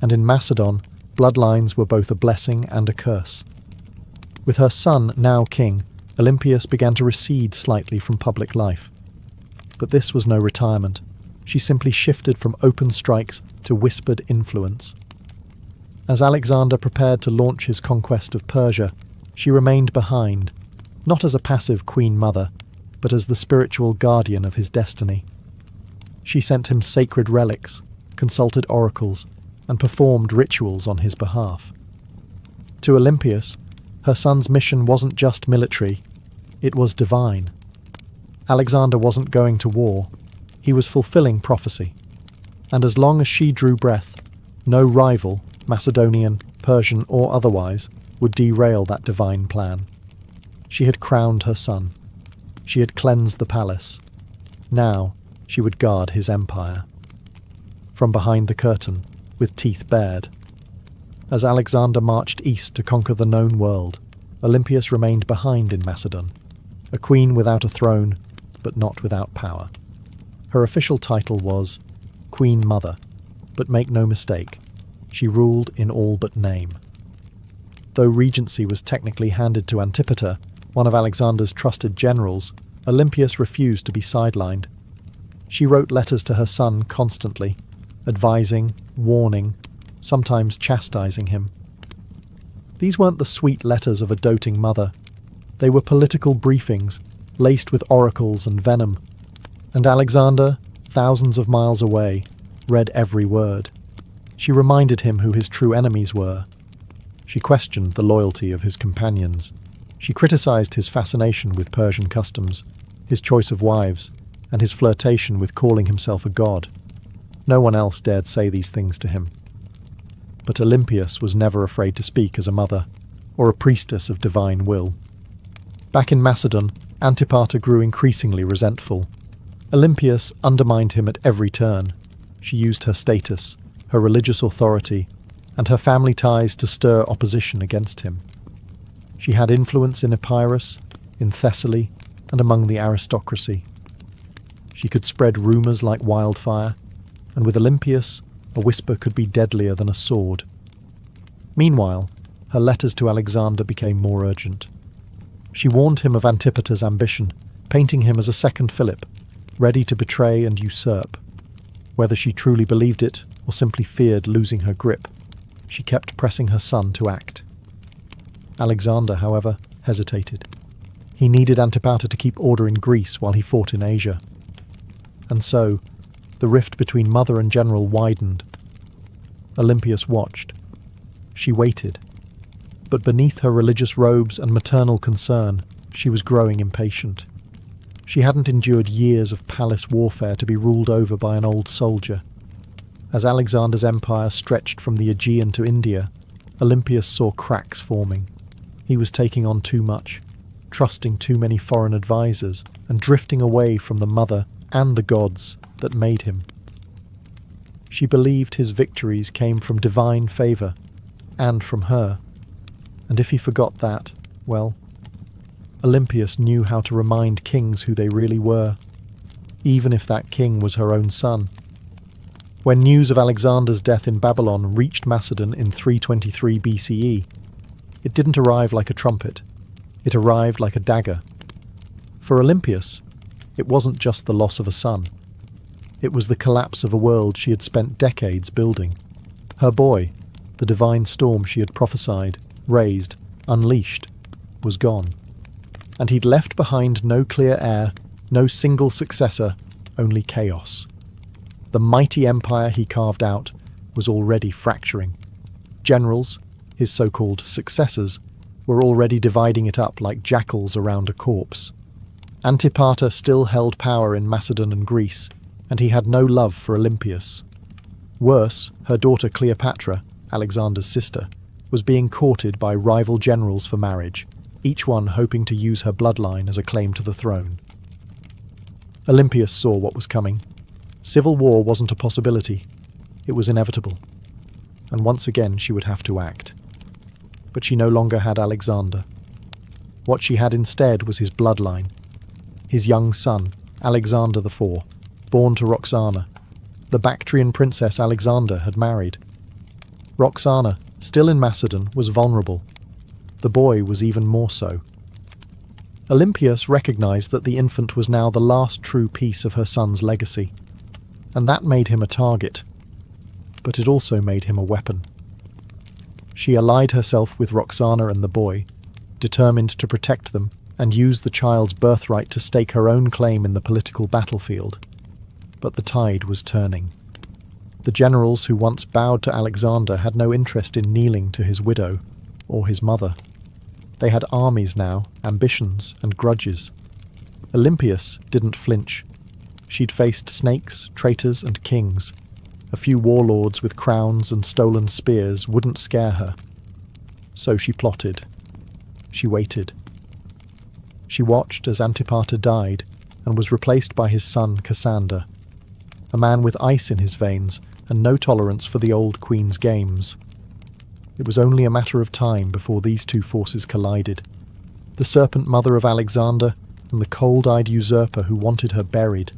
And in Macedon, bloodlines were both a blessing and a curse. With her son now king, Olympias began to recede slightly from public life. But this was no retirement. She simply shifted from open strikes to whispered influence. As Alexander prepared to launch his conquest of Persia, she remained behind, not as a passive queen mother, but as the spiritual guardian of his destiny. She sent him sacred relics, consulted oracles, and performed rituals on his behalf. To Olympias, her son's mission wasn't just military, it was divine. Alexander wasn't going to war, he was fulfilling prophecy. And as long as she drew breath, no rival, Macedonian, Persian or otherwise, would derail that divine plan. She had crowned her son. She had cleansed the palace. Now she would guard his empire. From behind the curtain, with teeth bared. As Alexander marched east to conquer the known world, Olympias remained behind in Macedon, a queen without a throne, but not without power. Her official title was Queen Mother, but make no mistake, she ruled in all but name. Though regency was technically handed to Antipater, one of Alexander's trusted generals, Olympias refused to be sidelined. She wrote letters to her son constantly, advising, warning, sometimes chastising him. These weren't the sweet letters of a doting mother. They were political briefings, laced with oracles and venom. And Alexander, thousands of miles away, read every word. She reminded him who his true enemies were. She questioned the loyalty of his companions. She criticized his fascination with Persian customs, his choice of wives, and his flirtation with calling himself a god. No one else dared say these things to him. But Olympias was never afraid to speak as a mother, or a priestess of divine will. Back in Macedon, Antipater grew increasingly resentful. Olympias undermined him at every turn. She used her status, her religious authority, and her family ties to stir opposition against him. She had influence in Epirus, in Thessaly, and among the aristocracy. She could spread rumours like wildfire, and with Olympias, a whisper could be deadlier than a sword. Meanwhile, her letters to Alexander became more urgent. She warned him of Antipater's ambition, painting him as a second Philip, ready to betray and usurp. Whether she truly believed it or simply feared losing her grip, she kept pressing her son to act. Alexander, however, hesitated. He needed Antipater to keep order in Greece while he fought in Asia. And so, the rift between mother and general widened. Olympias watched. She waited. But beneath her religious robes and maternal concern, she was growing impatient. She hadn't endured years of palace warfare to be ruled over by an old soldier. As Alexander's empire stretched from the Aegean to India, Olympias saw cracks forming. He was taking on too much, trusting too many foreign advisors, and drifting away from the mother and the gods that made him. She believed his victories came from divine favour, and from her. And if he forgot that, well, Olympias knew how to remind kings who they really were, even if that king was her own son. When news of Alexander's death in Babylon reached Macedon in 323 BCE, it didn't arrive like a trumpet. It arrived like a dagger. For Olympias, it wasn't just the loss of a son. It was the collapse of a world she had spent decades building. Her boy, the divine storm she had prophesied, raised, unleashed, was gone. And he'd left behind no clear heir, no single successor, only chaos. The mighty empire he carved out was already fracturing. Generals, his so-called successors, were already dividing it up like jackals around a corpse. Antipater still held power in Macedon and Greece, and he had no love for Olympias. Worse, her daughter Cleopatra, Alexander's sister, was being courted by rival generals for marriage, each one hoping to use her bloodline as a claim to the throne. Olympias saw what was coming. Civil war wasn't a possibility. It was inevitable. And once again she would have to act. But she no longer had Alexander. What she had instead was his bloodline. His young son, Alexander IV, born to Roxana, the Bactrian princess Alexander had married. Roxana, still in Macedon, was vulnerable. The boy was even more so. Olympias recognized that the infant was now the last true piece of her son's legacy, and that made him a target, but it also made him a weapon. She allied herself with Roxana and the boy, determined to protect them and use the child's birthright to stake her own claim in the political battlefield. But the tide was turning. The generals who once bowed to Alexander had no interest in kneeling to his widow or his mother. They had armies now, ambitions and grudges. Olympias didn't flinch. She'd faced snakes, traitors and kings. A few warlords with crowns and stolen spears wouldn't scare her. So she plotted. She waited. She watched as Antipater died and was replaced by his son Cassander, a man with ice in his veins and no tolerance for the old queen's games. It was only a matter of time before these two forces collided. The serpent mother of Alexander and the cold-eyed usurper who wanted her buried.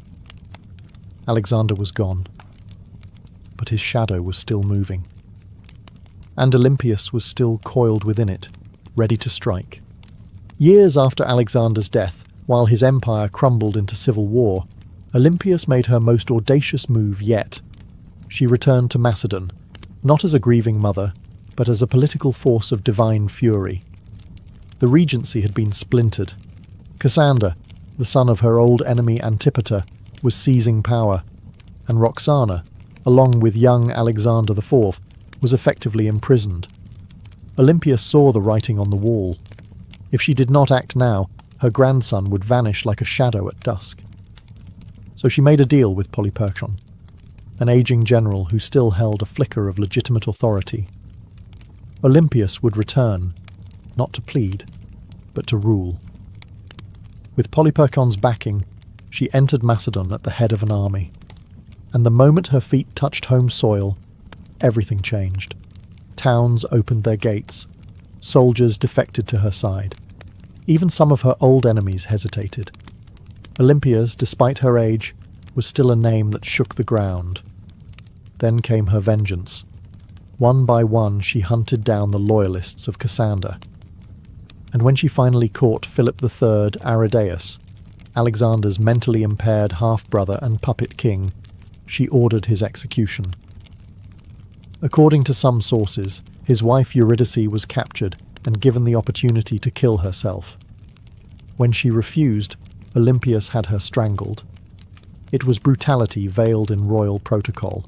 Alexander was gone, but his shadow was still moving. And Olympias was still coiled within it, ready to strike. Years after Alexander's death, while his empire crumbled into civil war, Olympias made her most audacious move yet. She returned to Macedon, not as a grieving mother, but as a political force of divine fury. The regency had been splintered. Cassander, the son of her old enemy Antipater, was seizing power, and Roxana, along with young Alexander IV, was effectively imprisoned. Olympias saw the writing on the wall. If she did not act now, her grandson would vanish like a shadow at dusk. So she made a deal with Polyperchon, an aging general who still held a flicker of legitimate authority. Olympias would return, not to plead, but to rule. With Polyperchon's backing, she entered Macedon at the head of an army, and the moment her feet touched home soil, everything changed. Towns opened their gates, soldiers defected to her side. Even some of her old enemies hesitated. Olympias, despite her age, was still a name that shook the ground. Then came her vengeance. One by one she hunted down the loyalists of Cassander. And when she finally caught Philip III Aridaeus, Alexander's mentally impaired half-brother and puppet king, she ordered his execution. According to some sources, his wife Eurydice was captured and given the opportunity to kill herself. When she refused, Olympias had her strangled. It was brutality veiled in royal protocol,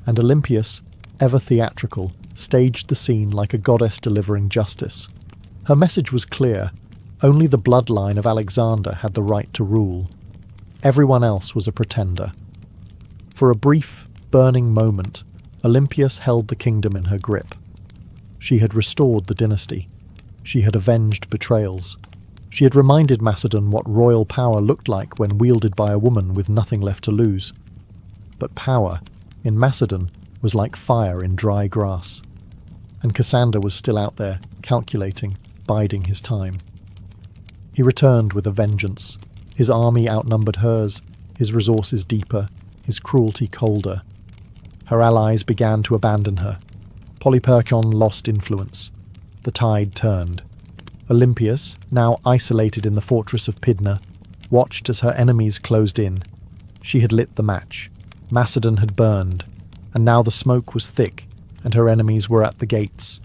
and Olympias, ever theatrical, staged the scene like a goddess delivering justice. Her message was clear: only the bloodline of Alexander had the right to rule. Everyone else was a pretender. For a brief, burning moment, Olympias held the kingdom in her grip. She had restored the dynasty. She had avenged betrayals. She had reminded Macedon what royal power looked like when wielded by a woman with nothing left to lose. But power, in Macedon, was like fire in dry grass. And Cassander was still out there, calculating, biding his time. He returned with a vengeance. His army outnumbered hers, his resources deeper, his cruelty colder. Her allies began to abandon her. Polyperchon lost influence. The tide turned. Olympias, now isolated in the fortress of Pydna, watched as her enemies closed in. She had lit the match. Macedon had burned, and now the smoke was thick, and her enemies were at the gates.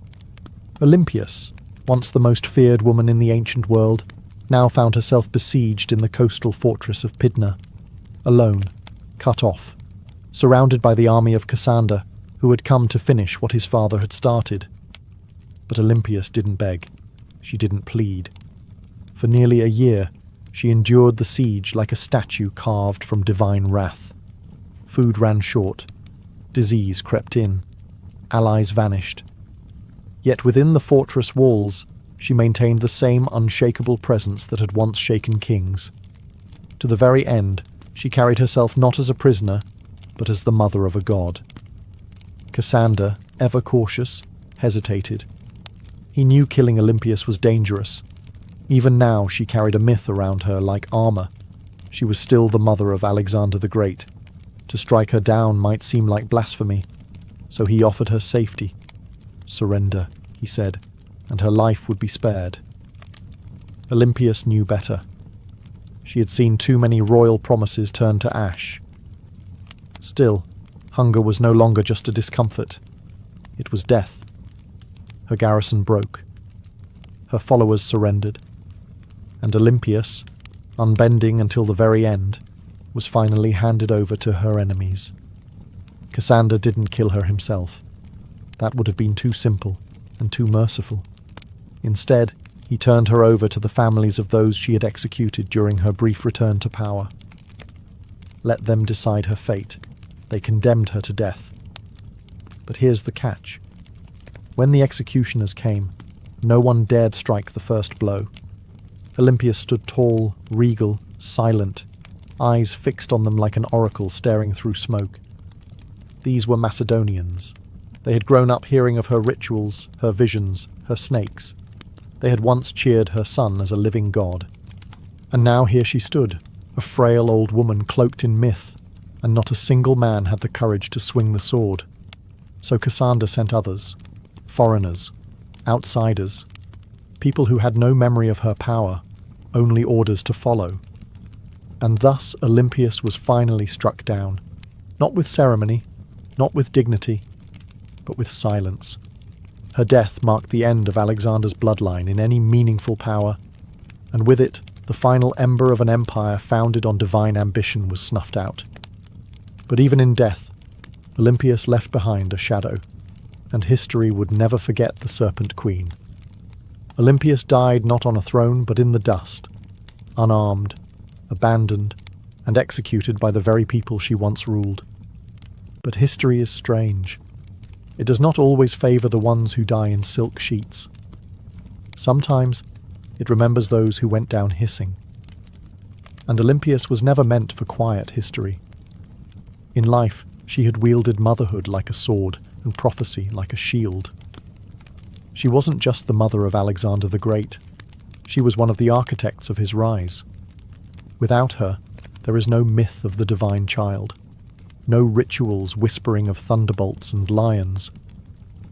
Olympias, once the most feared woman in the ancient world, now found herself besieged in the coastal fortress of Pydna, alone, cut off, surrounded by the army of Cassander, who had come to finish what his father had started. But Olympias didn't beg. She didn't plead. For nearly a year, she endured the siege like a statue carved from divine wrath. Food ran short. Disease crept in. Allies vanished. Yet within the fortress walls, she maintained the same unshakable presence that had once shaken kings. To the very end, she carried herself not as a prisoner, but as the mother of a god. Cassander, ever cautious, hesitated. He knew killing Olympias was dangerous. Even now she carried a myth around her like armor. She was still the mother of Alexander the Great. To strike her down might seem like blasphemy, so he offered her safety. Surrender, he said, and her life would be spared. Olympias knew better. She had seen too many royal promises turn to ash. Still, hunger was no longer just a discomfort. It was death. Her garrison broke. Her followers surrendered. And Olympias, unbending until the very end, was finally handed over to her enemies. Cassander didn't kill her himself. That would have been too simple and too merciful. Instead, he turned her over to the families of those she had executed during her brief return to power. Let them decide her fate. They condemned her to death. But here's the catch. When the executioners came, no one dared strike the first blow. Olympias stood tall, regal, silent, eyes fixed on them like an oracle staring through smoke. These were Macedonians. They had grown up hearing of her rituals, her visions, her snakes. They had once cheered her son as a living god. And now here she stood, a frail old woman cloaked in myth, and not a single man had the courage to swing the sword. So Cassander sent others, foreigners, outsiders, people who had no memory of her power, only orders to follow. And thus Olympias was finally struck down, not with ceremony, not with dignity, but with silence. Her death marked the end of Alexander's bloodline in any meaningful power, and with it, the final ember of an empire founded on divine ambition was snuffed out. But even in death, Olympias left behind a shadow, and history would never forget the Serpent Queen. Olympias died not on a throne but in the dust, unarmed, abandoned, and executed by the very people she once ruled. But history is strange. It does not always favour the ones who die in silk sheets. Sometimes it remembers those who went down hissing. And Olympias was never meant for quiet history. In life, she had wielded motherhood like a sword and prophecy like a shield. She wasn't just the mother of Alexander the Great. She was one of the architects of his rise. Without her, there is no myth of the divine child, no rituals whispering of thunderbolts and lions,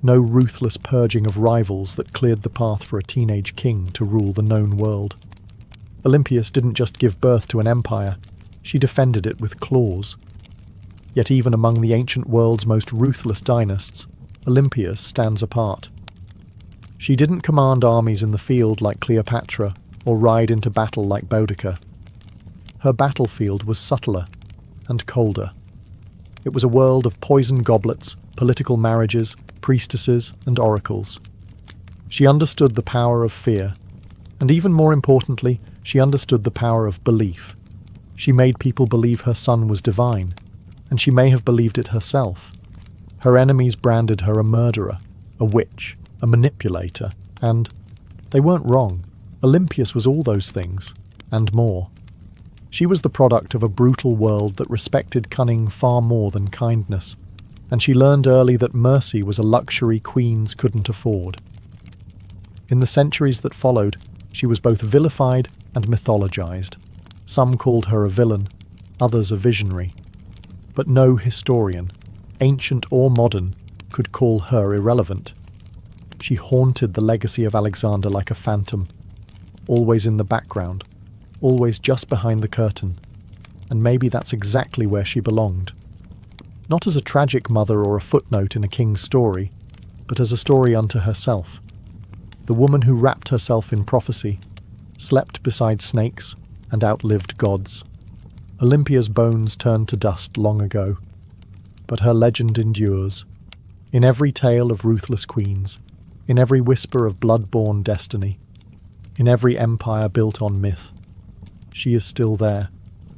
no ruthless purging of rivals that cleared the path for a teenage king to rule the known world. Olympias didn't just give birth to an empire, she defended it with claws. Yet even among the ancient world's most ruthless dynasts, Olympias stands apart. She didn't command armies in the field like Cleopatra or ride into battle like Boudicca. Her battlefield was subtler and colder. It was a world of poison goblets, political marriages, priestesses, and oracles. She understood the power of fear, and even more importantly, she understood the power of belief. She made people believe her son was divine, and she may have believed it herself. Her enemies branded her a murderer, a witch, a manipulator, and they weren't wrong. Olympias was all those things, and more. She was the product of a brutal world that respected cunning far more than kindness, and she learned early that mercy was a luxury queens couldn't afford. In the centuries that followed, she was both vilified and mythologized. Some called her a villain, others a visionary. But no historian, ancient or modern, could call her irrelevant. She haunted the legacy of Alexander like a phantom, always in the background, always just behind the curtain, and maybe that's exactly where she belonged. Not as a tragic mother or a footnote in a king's story, but as a story unto herself. The woman who wrapped herself in prophecy, slept beside snakes, and outlived gods. Olympia's bones turned to dust long ago, but her legend endures. In every tale of ruthless queens, in every whisper of blood-born destiny, in every empire built on myth, she is still there,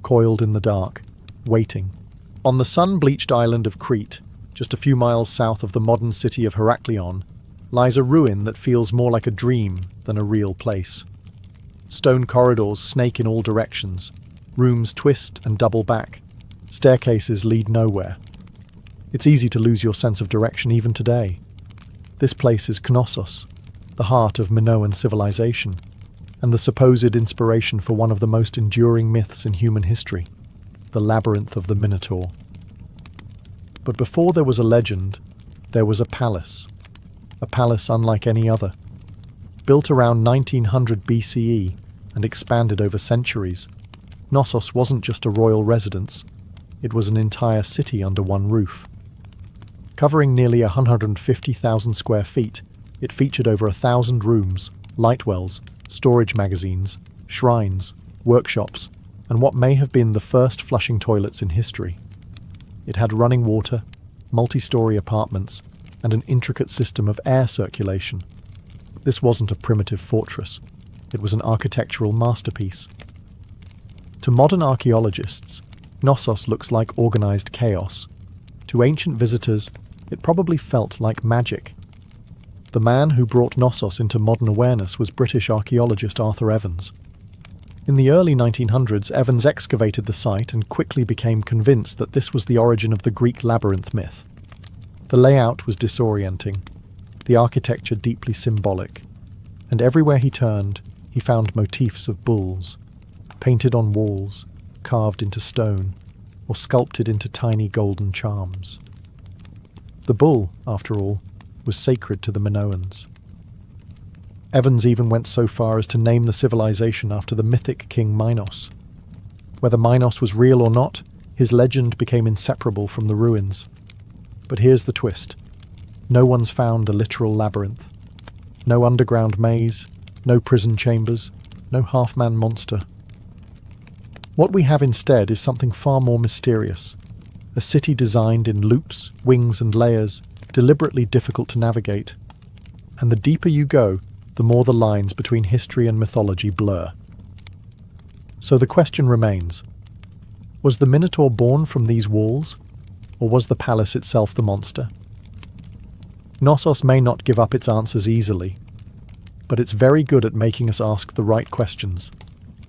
coiled in the dark, waiting. On the sun-bleached island of Crete, just a few miles south of the modern city of Heraklion, lies a ruin that feels more like a dream than a real place. Stone corridors snake in all directions, rooms twist and double back, staircases lead nowhere. It's easy to lose your sense of direction even today. This place is Knossos, the heart of Minoan civilization, and the supposed inspiration for one of the most enduring myths in human history, the labyrinth of the Minotaur. But before there was a legend, there was a palace unlike any other. Built around 1900 BCE and expanded over centuries, Knossos wasn't just a royal residence, it was an entire city under one roof. Covering nearly 150,000 square feet, it featured over 1,000 rooms, light wells, storage magazines, shrines, workshops, and what may have been the first flushing toilets in history. It had running water, multi-story apartments, and an intricate system of air circulation. This wasn't a primitive fortress. It was an architectural masterpiece. To modern archaeologists, Knossos looks like organized chaos. To ancient visitors, it probably felt like magic. The man who brought Knossos into modern awareness was British archaeologist Arthur Evans. In the early 1900s, Evans excavated the site and quickly became convinced that this was the origin of the Greek labyrinth myth. The layout was disorienting, the architecture deeply symbolic, and everywhere he turned, he found motifs of bulls, painted on walls, carved into stone, or sculpted into tiny golden charms. The bull, after all, was sacred to the Minoans. Evans even went so far as to name the civilization after the mythic king Minos. Whether Minos was real or not, his legend became inseparable from the ruins. But here's the twist. No one's found a literal labyrinth. No underground maze, no prison chambers, no half-man monster. What we have instead is something far more mysterious. A city designed in loops, wings and layers, deliberately difficult to navigate. And the deeper you go, the more the lines between history and mythology blur. So the question remains, was the Minotaur born from these walls, or was the palace itself the monster? Knossos may not give up its answers easily, but it's very good at making us ask the right questions.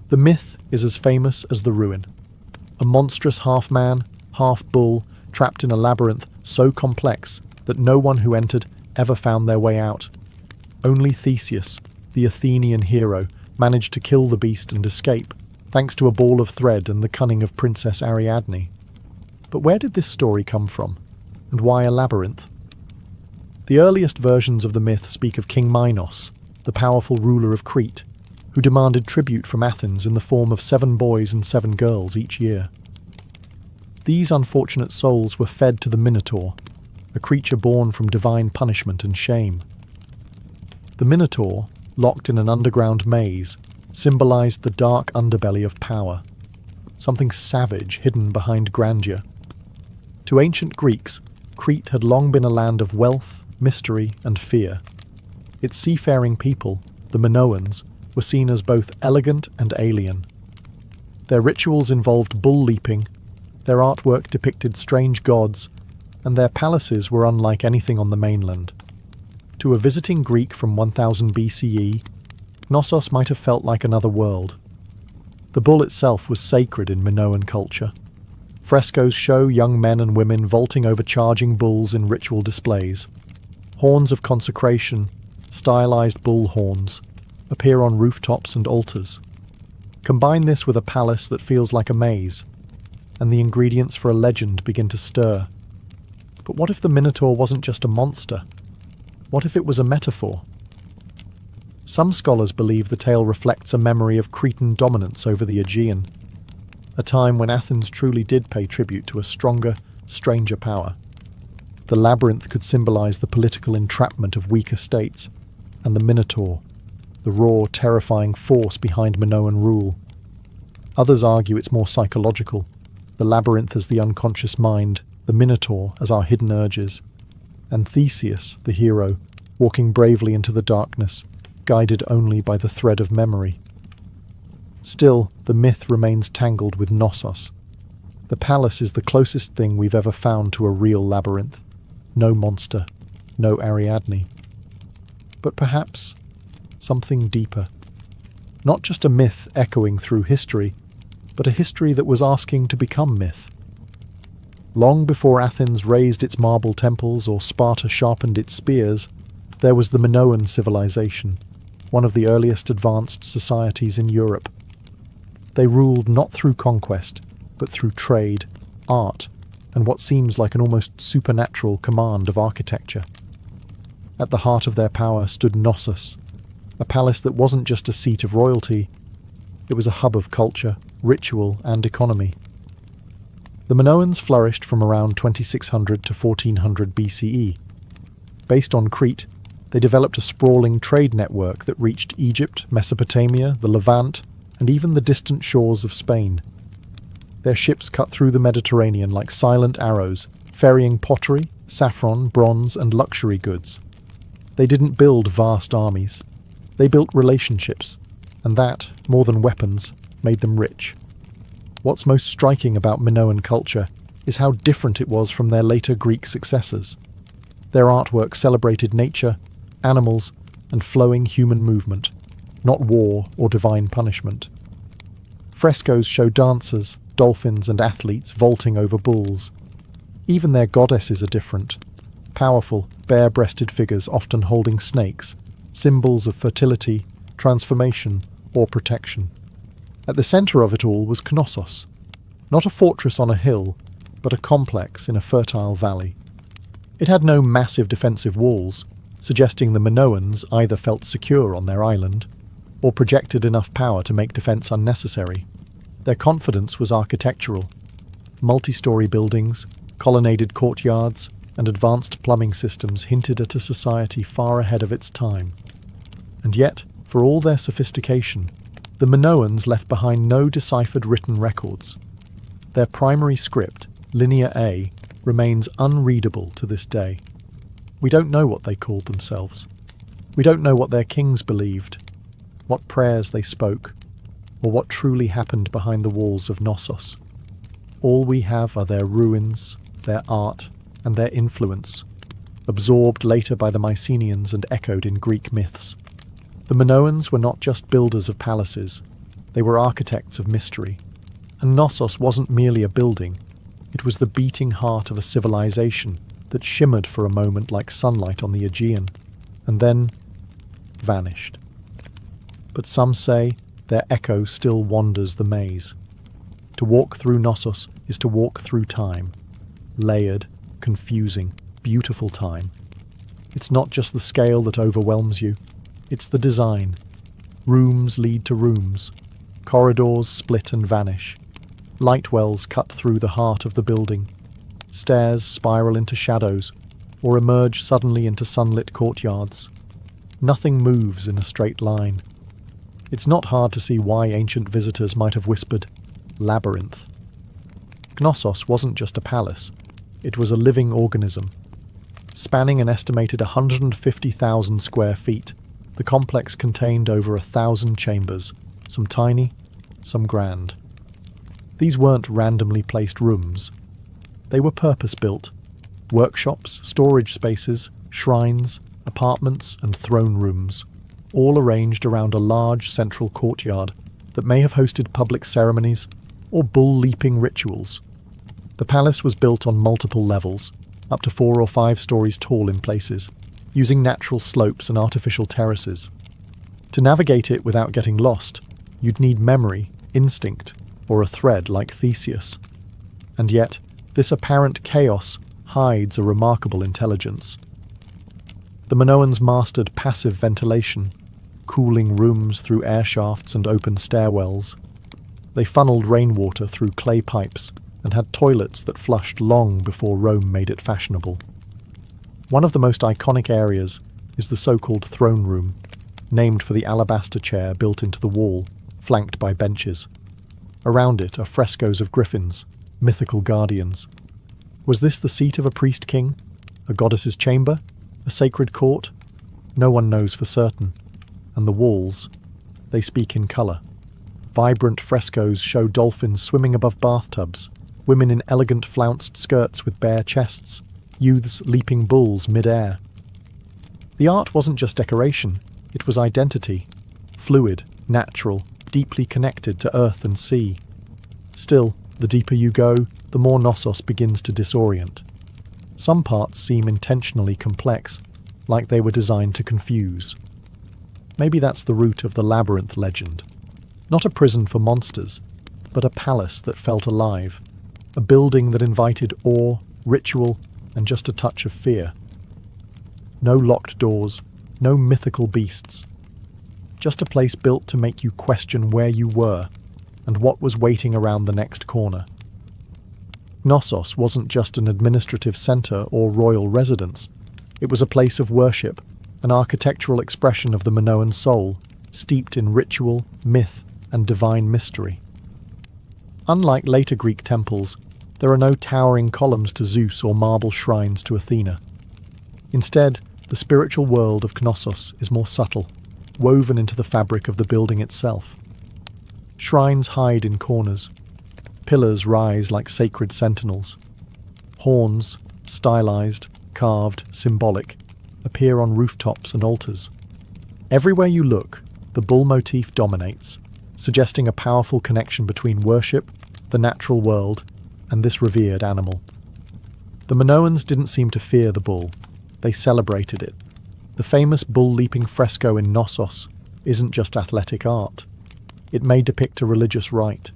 The myth is as famous as the ruin. A monstrous half-man, half-bull, trapped in a labyrinth so complex that no one who entered ever found their way out. Only Theseus, the Athenian hero, managed to kill the beast and escape, thanks to a ball of thread and the cunning of Princess Ariadne. But where did this story come from? And why a labyrinth? The earliest versions of the myth speak of King Minos, the powerful ruler of Crete, who demanded tribute from Athens in the form of 7 boys and 7 girls each year. These unfortunate souls were fed to the Minotaur, a creature born from divine punishment and shame. The Minotaur, locked in an underground maze, symbolized the dark underbelly of power, something savage hidden behind grandeur. To ancient Greeks, Crete had long been a land of wealth, mystery, and fear. Its seafaring people, the Minoans, were seen as both elegant and alien. Their rituals involved bull leaping, their artwork depicted strange gods, and their palaces were unlike anything on the mainland. To a visiting Greek from 1000 BCE, Knossos might have felt like another world. The bull itself was sacred in Minoan culture. Frescoes show young men and women vaulting over charging bulls in ritual displays. Horns of consecration, stylized bull horns, appear on rooftops and altars. Combine this with a palace that feels like a maze, and the ingredients for a legend begin to stir. But what if the Minotaur wasn't just a monster? What if it was a metaphor? Some scholars believe the tale reflects a memory of Cretan dominance over the Aegean, a time when Athens truly did pay tribute to a stronger, stranger power. The labyrinth could symbolize the political entrapment of weaker states, and the Minotaur, the raw, terrifying force behind Minoan rule. Others argue it's more psychological, the labyrinth as the unconscious mind, the Minotaur as our hidden urges, and Theseus, the hero, walking bravely into the darkness, guided only by the thread of memory. Still, the myth remains tangled with Knossos. The palace is the closest thing we've ever found to a real labyrinth. No monster, no Ariadne. But perhaps something deeper. Not just a myth echoing through history, but a history that was asking to become myth. Long before Athens raised its marble temples or Sparta sharpened its spears, there was the Minoan civilization, one of the earliest advanced societies in Europe. They ruled not through conquest, but through trade, art, and what seems like an almost supernatural command of architecture. At the heart of their power stood Knossos, a palace that wasn't just a seat of royalty, it was a hub of culture, ritual, and economy. The Minoans flourished from around 2600 to 1400 BCE. Based on Crete, they developed a sprawling trade network that reached Egypt, Mesopotamia, the Levant, and even the distant shores of Spain. Their ships cut through the Mediterranean like silent arrows, ferrying pottery, saffron, bronze, and luxury goods. They didn't build vast armies. They built relationships, and that, more than weapons, made them rich. What's most striking about Minoan culture is how different it was from their later Greek successors. Their artwork celebrated nature, animals, and flowing human movement, not war or divine punishment. Frescoes show dancers, dolphins, and athletes vaulting over bulls. Even their goddesses are different. Powerful, bare-breasted figures often holding snakes, symbols of fertility, transformation, or protection. At the centre of it all was Knossos, not a fortress on a hill, but a complex in a fertile valley. It had no massive defensive walls, suggesting the Minoans either felt secure on their island, or projected enough power to make defence unnecessary. Their confidence was architectural. Multi-storey buildings, colonnaded courtyards, and advanced plumbing systems hinted at a society far ahead of its time. And yet, for all their sophistication, the Minoans left behind no deciphered written records. Their primary script, Linear A, remains unreadable to this day. We don't know what they called themselves. We don't know what their kings believed, what prayers they spoke, or what truly happened behind the walls of Knossos. All we have are their ruins, their art, and their influence, absorbed later by the Mycenaeans and echoed in Greek myths. The Minoans were not just builders of palaces, they were architects of mystery. And Knossos wasn't merely a building, it was the beating heart of a civilization that shimmered for a moment like sunlight on the Aegean, and then vanished. But some say their echo still wanders the maze. To walk through Knossos is to walk through time, layered, confusing, beautiful time. It's not just the scale that overwhelms you, it's the design. Rooms lead to rooms, corridors split and vanish, light wells cut through the heart of the building, stairs spiral into shadows, or emerge suddenly into sunlit courtyards. Nothing moves in a straight line. It's not hard to see why ancient visitors might have whispered, labyrinth. Knossos wasn't just a palace, it was a living organism. Spanning an estimated 150,000 square feet, the complex contained over 1,000 chambers, some tiny, some grand. These weren't randomly placed rooms. They were purpose-built. Workshops, storage spaces, shrines, apartments, and throne rooms, all arranged around a large central courtyard that may have hosted public ceremonies or bull-leaping rituals. The palace was built on multiple levels, up to 4 or 5 stories tall in places, using natural slopes and artificial terraces. To navigate it without getting lost, you'd need memory, instinct, or a thread like Theseus. And yet, this apparent chaos hides a remarkable intelligence. The Minoans mastered passive ventilation, cooling rooms through air shafts and open stairwells. They funneled rainwater through clay pipes and had toilets that flushed long before Rome made it fashionable. One of the most iconic areas is the so-called throne room, named for the alabaster chair built into the wall, flanked by benches. Around it are frescoes of griffins, mythical guardians. Was this the seat of a priest-king? A goddess's chamber? A sacred court? No one knows for certain. And the walls, they speak in colour. Vibrant frescoes show dolphins swimming above bathtubs, women in elegant flounced skirts with bare chests, youths leaping bulls mid-air. The art wasn't just decoration, it was identity, fluid, natural, deeply connected to earth and sea. Still, the deeper you go, the more Knossos begins to disorient. Some parts seem intentionally complex, like they were designed to confuse. Maybe that's the root of the labyrinth legend. Not a prison for monsters, but a palace that felt alive, a building that invited awe, ritual, and just a touch of fear. No locked doors, no mythical beasts. Just a place built to make you question where you were and what was waiting around the next corner. Knossos wasn't just an administrative centre or royal residence. It was a place of worship, an architectural expression of the Minoan soul, steeped in ritual, myth, and divine mystery. Unlike later Greek temples, there are no towering columns to Zeus or marble shrines to Athena. Instead, the spiritual world of Knossos is more subtle, woven into the fabric of the building itself. Shrines hide in corners. Pillars rise like sacred sentinels. Horns, stylized, carved, symbolic, appear on rooftops and altars. Everywhere you look, the bull motif dominates, suggesting a powerful connection between worship, the natural world, and this revered animal. The Minoans didn't seem to fear the bull. They celebrated it. The famous bull-leaping fresco in Knossos isn't just athletic art. It may depict a religious rite.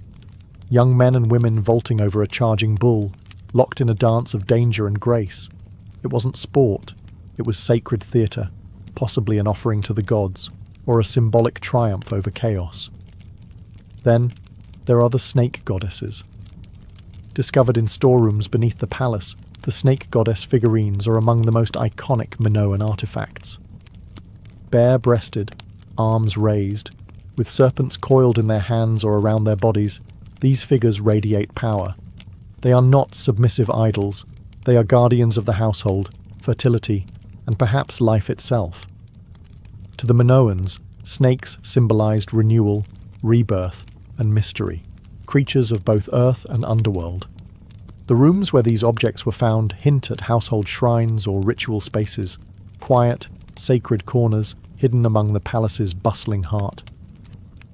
Young men and women vaulting over a charging bull, locked in a dance of danger and grace. It wasn't sport. It was sacred theatre, possibly an offering to the gods, or a symbolic triumph over chaos. Then, there are the snake goddesses. Discovered in storerooms beneath the palace, the snake goddess figurines are among the most iconic Minoan artifacts. Bare-breasted, arms raised, with serpents coiled in their hands or around their bodies, these figures radiate power. They are not submissive idols, they are guardians of the household, fertility, and perhaps life itself. To the Minoans, snakes symbolized renewal, rebirth, and mystery, creatures of both earth and underworld. The rooms where these objects were found hint at household shrines or ritual spaces, quiet, sacred corners hidden among the palace's bustling heart.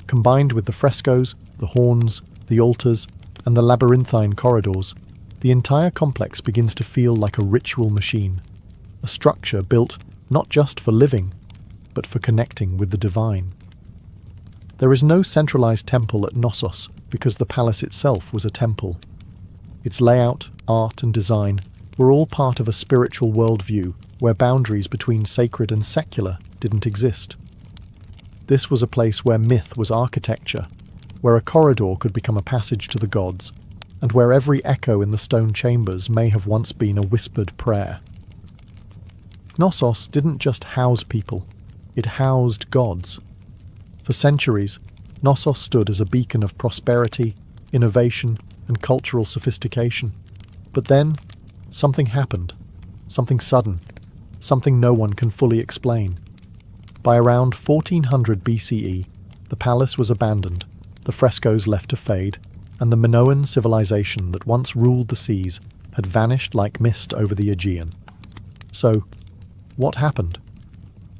Combined with the frescoes, the horns, the altars, and the labyrinthine corridors, the entire complex begins to feel like a ritual machine, a structure built not just for living, but for connecting with the divine. There is no centralized temple at Knossos because the palace itself was a temple. Its layout, art, and design were all part of a spiritual worldview where boundaries between sacred and secular didn't exist. This was a place where myth was architecture, where a corridor could become a passage to the gods, and where every echo in the stone chambers may have once been a whispered prayer. Knossos didn't just house people, it housed gods. For centuries, Knossos stood as a beacon of prosperity, innovation, and cultural sophistication. But then, something happened. Something sudden. Something no one can fully explain. By around 1400 BCE, the palace was abandoned, the frescoes left to fade, and the Minoan civilization that once ruled the seas had vanished like mist over the Aegean. So, what happened?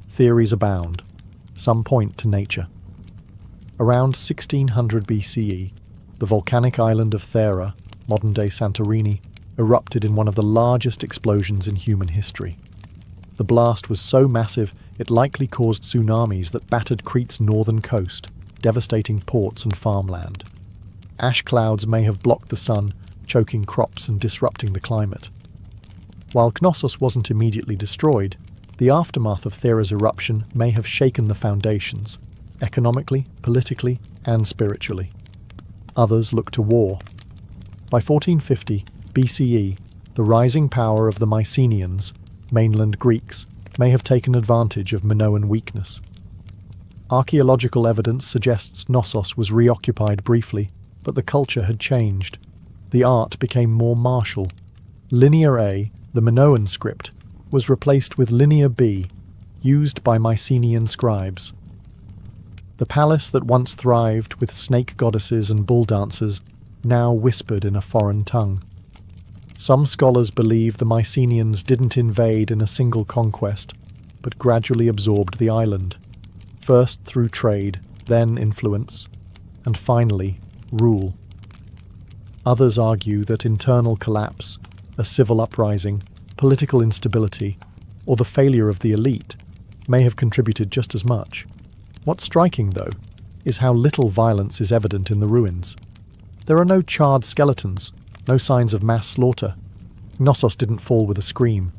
Theories abound. Some point to nature. Around 1600 BCE, the volcanic island of Thera, modern-day Santorini, erupted in one of the largest explosions in human history. The blast was so massive it likely caused tsunamis that battered Crete's northern coast, devastating ports and farmland. Ash clouds may have blocked the sun, choking crops and disrupting the climate. While Knossos wasn't immediately destroyed, the aftermath of Thera's eruption may have shaken the foundations, economically, politically, and spiritually. Others look to war. By 1450 BCE, the rising power of the Mycenaeans, mainland Greeks, may have taken advantage of Minoan weakness. Archaeological evidence suggests Knossos was reoccupied briefly, but the culture had changed. The art became more martial. Linear A, the Minoan script, was replaced with Linear B, used by Mycenaean scribes. The palace that once thrived with snake goddesses and bull dancers now whispered in a foreign tongue. Some scholars believe the Mycenaeans didn't invade in a single conquest, but gradually absorbed the island, first through trade, then influence, and finally rule. Others argue that internal collapse, a civil uprising, political instability, or the failure of the elite may have contributed just as much. What's striking, though, is how little violence is evident in the ruins. There are no charred skeletons, no signs of mass slaughter. Knossos didn't fall with a scream.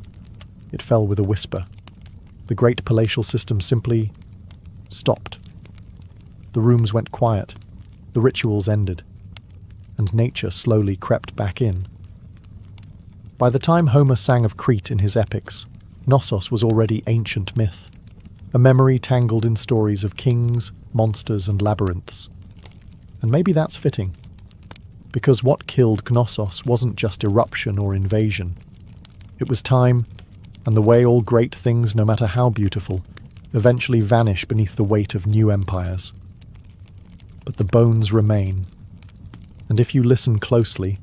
It fell with a whisper. The great palatial system simply stopped. The rooms went quiet, the rituals ended, and nature slowly crept back in. By the time Homer sang of Crete in his epics, Knossos was already ancient myth, a memory tangled in stories of kings, monsters, and labyrinths. And maybe that's fitting, because what killed Knossos wasn't just eruption or invasion. It was time, and the way all great things, no matter how beautiful, eventually vanish beneath the weight of new empires. But the bones remain, and if you listen closely,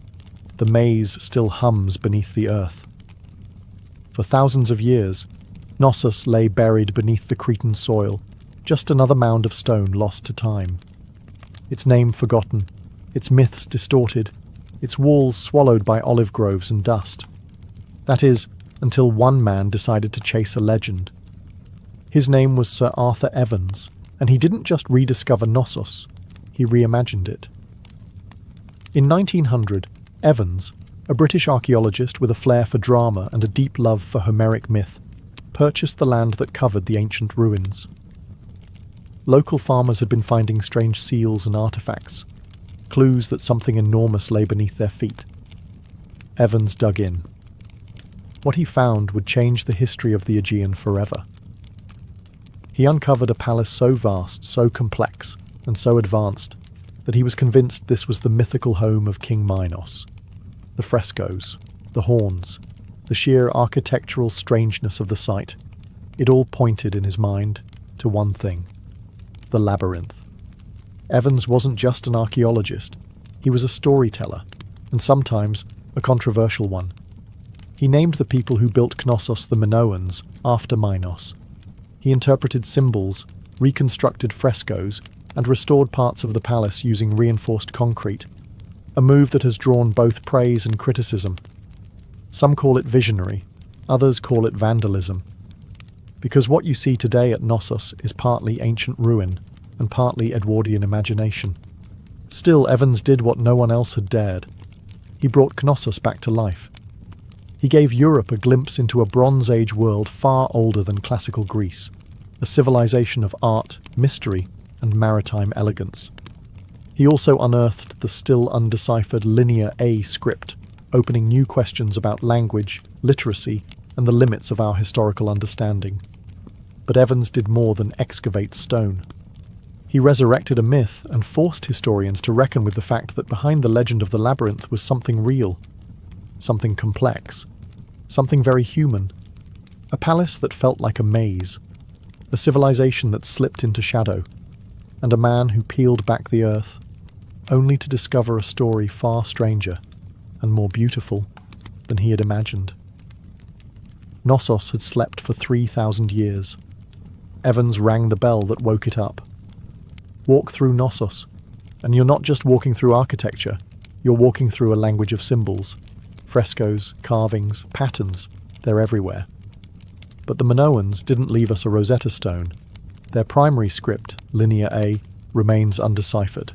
the maze still hums beneath the earth. For thousands of years, Knossos lay buried beneath the Cretan soil, just another mound of stone lost to time. Its name forgotten, its myths distorted, its walls swallowed by olive groves and dust. That is, until one man decided to chase a legend. His name was Sir Arthur Evans, and he didn't just rediscover Knossos, he reimagined it. In 1900, Evans, a British archaeologist with a flair for drama and a deep love for Homeric myth, purchased the land that covered the ancient ruins. Local farmers had been finding strange seals and artifacts, clues that something enormous lay beneath their feet. Evans dug in. What he found would change the history of the Aegean forever. He uncovered a palace so vast, so complex, and so advanced that he was convinced this was the mythical home of King Minos. The frescoes, the horns, the sheer architectural strangeness of the site, it all pointed in his mind to one thing: the labyrinth. Evans wasn't just an archaeologist, he was a storyteller, and sometimes a controversial one. He named the people who built Knossos the Minoans after Minos. He interpreted symbols, reconstructed frescoes, and restored parts of the palace using reinforced concrete, a move that has drawn both praise and criticism. Some call it visionary, others call it vandalism. Because what you see today at Knossos is partly ancient ruin and partly Edwardian imagination. Still, Evans did what no one else had dared. He brought Knossos back to life. He gave Europe a glimpse into a Bronze Age world far older than classical Greece, a civilization of art, mystery, and maritime elegance. He also unearthed the still undeciphered Linear A script, opening new questions about language, literacy, and the limits of our historical understanding. But Evans did more than excavate stone. He resurrected a myth and forced historians to reckon with the fact that behind the legend of the labyrinth was something real, something complex, something very human. A palace that felt like a maze, a civilization that slipped into shadow, and a man who peeled back the earth, only to discover a story far stranger and more beautiful than he had imagined. Knossos had slept for 3,000 years. Evans rang the bell that woke it up. Walk through Knossos, and you're not just walking through architecture, you're walking through a language of symbols. Frescoes, carvings, patterns, they're everywhere. But the Minoans didn't leave us a Rosetta Stone. Their primary script, Linear A, remains undeciphered.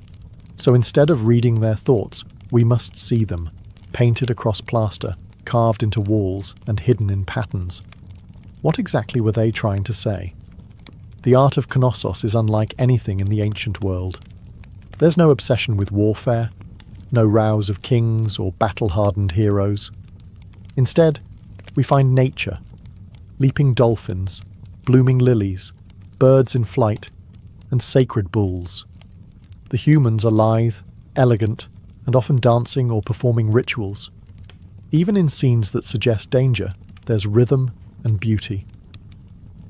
So instead of reading their thoughts, we must see them, painted across plaster, carved into walls and hidden in patterns. What exactly were they trying to say? The art of Knossos is unlike anything in the ancient world. There's no obsession with warfare, no rows of kings or battle-hardened heroes. Instead, we find nature, leaping dolphins, blooming lilies, birds in flight, and sacred bulls. The humans are lithe, elegant, and often dancing or performing rituals. Even in scenes that suggest danger, there's rhythm and beauty.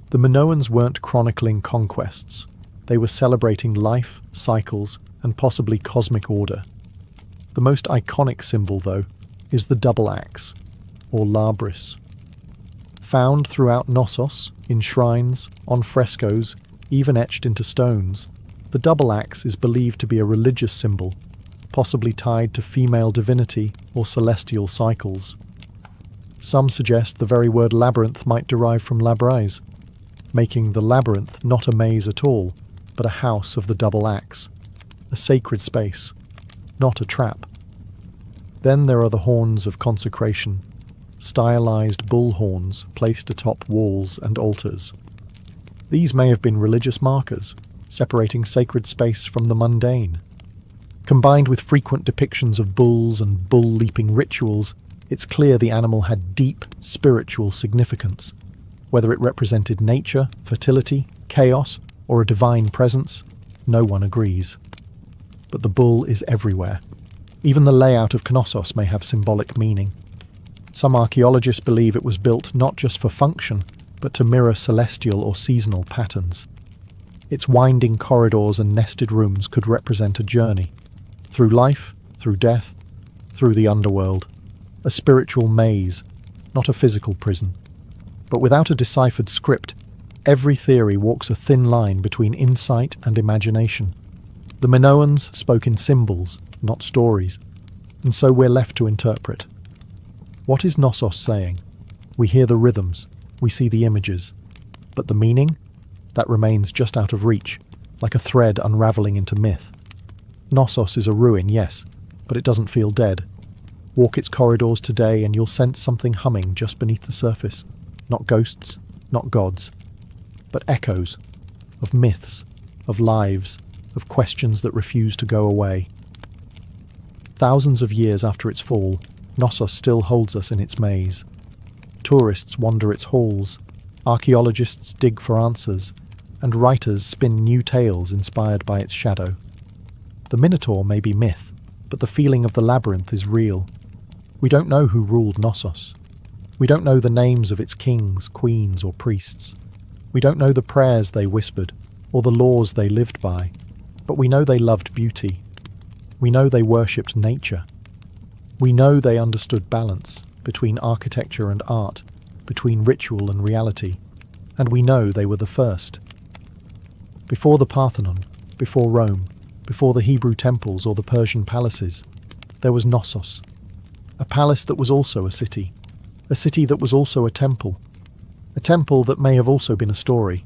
The Minoans weren't chronicling conquests. They were celebrating life, cycles, and possibly cosmic order. The most iconic symbol, though, is the double axe, or labris. Found throughout Knossos, in shrines, on frescoes, even etched into stones, the double axe is believed to be a religious symbol, possibly tied to female divinity or celestial cycles. Some suggest the very word labyrinth might derive from labrise, making the labyrinth not a maze at all, but a house of the double axe, a sacred space, not a trap. Then there are the horns of consecration, stylized bull horns placed atop walls and altars. These may have been religious markers, separating sacred space from the mundane. Combined with frequent depictions of bulls and bull-leaping rituals, it's clear the animal had deep spiritual significance. Whether it represented nature, fertility, chaos, or a divine presence, no one agrees. But the bull is everywhere. Even the layout of Knossos may have symbolic meaning. Some archaeologists believe it was built not just for function, but to mirror celestial or seasonal patterns. Its winding corridors and nested rooms could represent a journey. Through life, through death, through the underworld. A spiritual maze, not a physical prison. But without a deciphered script, every theory walks a thin line between insight and imagination. The Minoans spoke in symbols, not stories, and so we're left to interpret. What is Knossos saying? We hear the rhythms, we see the images, but the meaning? That remains just out of reach, like a thread unravelling into myth. Knossos is a ruin, yes, but it doesn't feel dead. Walk its corridors today and you'll sense something humming just beneath the surface. Not ghosts, not gods, but echoes of myths, of lives, of questions that refuse to go away. Thousands of years after its fall, Knossos still holds us in its maze. Tourists wander its halls, archaeologists dig for answers, and writers spin new tales inspired by its shadow. The Minotaur may be myth, but the feeling of the labyrinth is real. We don't know who ruled Knossos. We don't know the names of its kings, queens, or priests. We don't know the prayers they whispered, or the laws they lived by, but we know they loved beauty. We know they worshipped nature. We know they understood balance between architecture and art, between ritual and reality, and we know they were the first. Before the Parthenon, before Rome, before the Hebrew temples or the Persian palaces, there was Knossos, a palace that was also a city that was also a temple that may have also been a story,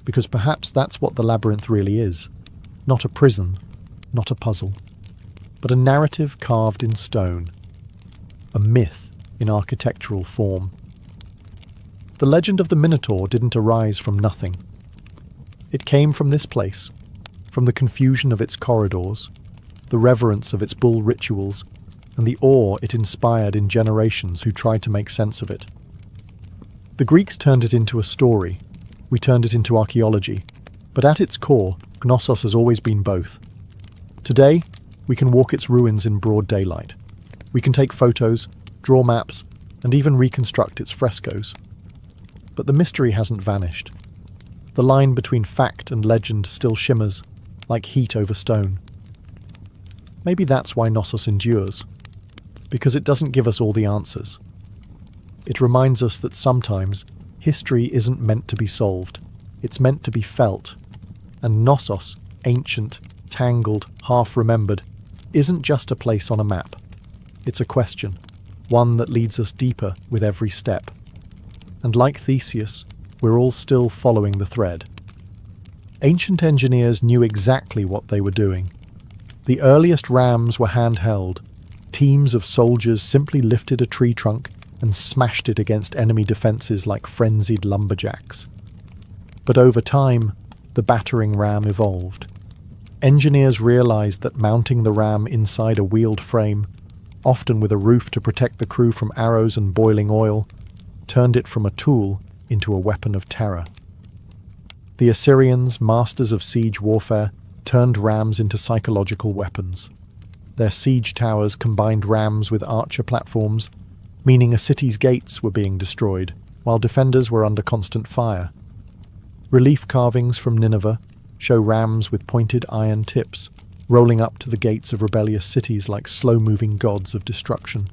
because perhaps that's what the labyrinth really is, not a prison, not a puzzle, but a narrative carved in stone, a myth in architectural form. The legend of the Minotaur didn't arise from nothing. It came from this place, from the confusion of its corridors, the reverence of its bull rituals, and the awe it inspired in generations who tried to make sense of it. The Greeks turned it into a story, we turned it into archaeology, but at its core, Knossos has always been both. Today, we can walk its ruins in broad daylight. We can take photos, draw maps, and even reconstruct its frescoes. But the mystery hasn't vanished. The line between fact and legend still shimmers, like heat over stone. Maybe that's why Knossos endures, because it doesn't give us all the answers. It reminds us that sometimes history isn't meant to be solved, it's meant to be felt. And Knossos, ancient, tangled, half-remembered, isn't just a place on a map. It's a question, one that leads us deeper with every step. And like Theseus, we're all still following the thread. Ancient engineers knew exactly what they were doing. The earliest rams were handheld. Teams of soldiers simply lifted a tree trunk and smashed it against enemy defenses like frenzied lumberjacks. But over time, the battering ram evolved. Engineers realized that mounting the ram inside a wheeled frame, often with a roof to protect the crew from arrows and boiling oil, turned it from a tool into a weapon of terror. The Assyrians, masters of siege warfare, turned rams into psychological weapons. Their siege towers combined rams with archer platforms, meaning a city's gates were being destroyed, while defenders were under constant fire. Relief carvings from Nineveh show rams with pointed iron tips, rolling up to the gates of rebellious cities like slow-moving gods of destruction.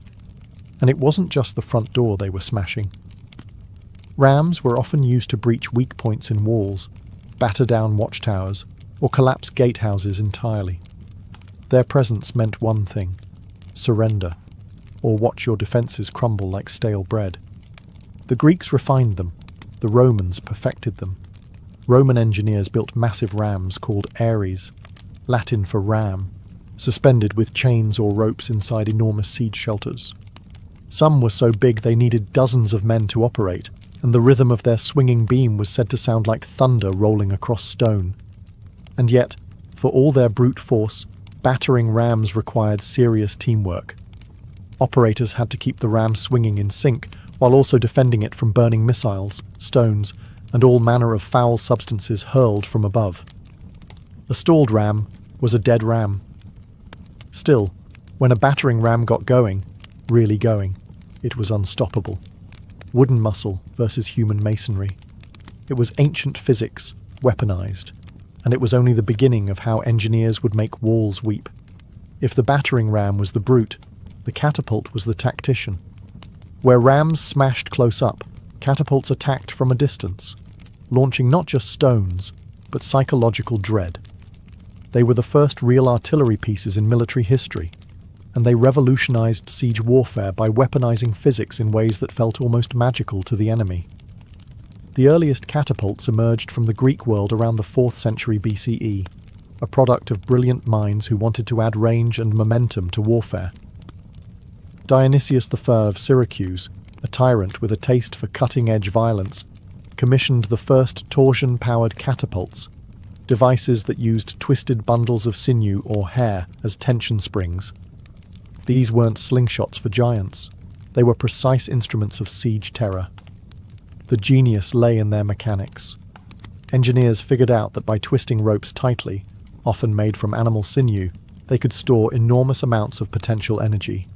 And it wasn't just the front door they were smashing. Rams were often used to breach weak points in walls, batter down watchtowers, or collapse gatehouses entirely. Their presence meant one thing: surrender, or watch your defences crumble like stale bread. The Greeks refined them, the Romans perfected them. Roman engineers built massive rams called ares, Latin for ram, suspended with chains or ropes inside enormous siege shelters. Some were so big they needed dozens of men to operate, and the rhythm of their swinging beam was said to sound like thunder rolling across stone. And yet, for all their brute force, battering rams required serious teamwork. Operators had to keep the ram swinging in sync, while also defending it from burning missiles, stones, and all manner of foul substances hurled from above. A stalled ram was a dead ram. Still, when a battering ram got going, really going, it was unstoppable. Wooden muscle versus human masonry. It was ancient physics, weaponized, and it was only the beginning of how engineers would make walls weep. If the battering ram was the brute, the catapult was the tactician. Where rams smashed close up, catapults attacked from a distance, launching not just stones, but psychological dread. They were the first real artillery pieces in military history, and they revolutionized siege warfare by weaponizing physics in ways that felt almost magical to the enemy. The earliest catapults emerged from the Greek world around the 4th century BCE, a product of brilliant minds who wanted to add range and momentum to warfare. Dionysius I of Syracuse, a tyrant with a taste for cutting-edge violence, commissioned the first torsion-powered catapults, devices that used twisted bundles of sinew or hair as tension springs. These weren't slingshots for giants. They were precise instruments of siege terror. The genius lay in their mechanics. Engineers figured out that by twisting ropes tightly, often made from animal sinew, they could store enormous amounts of potential energy.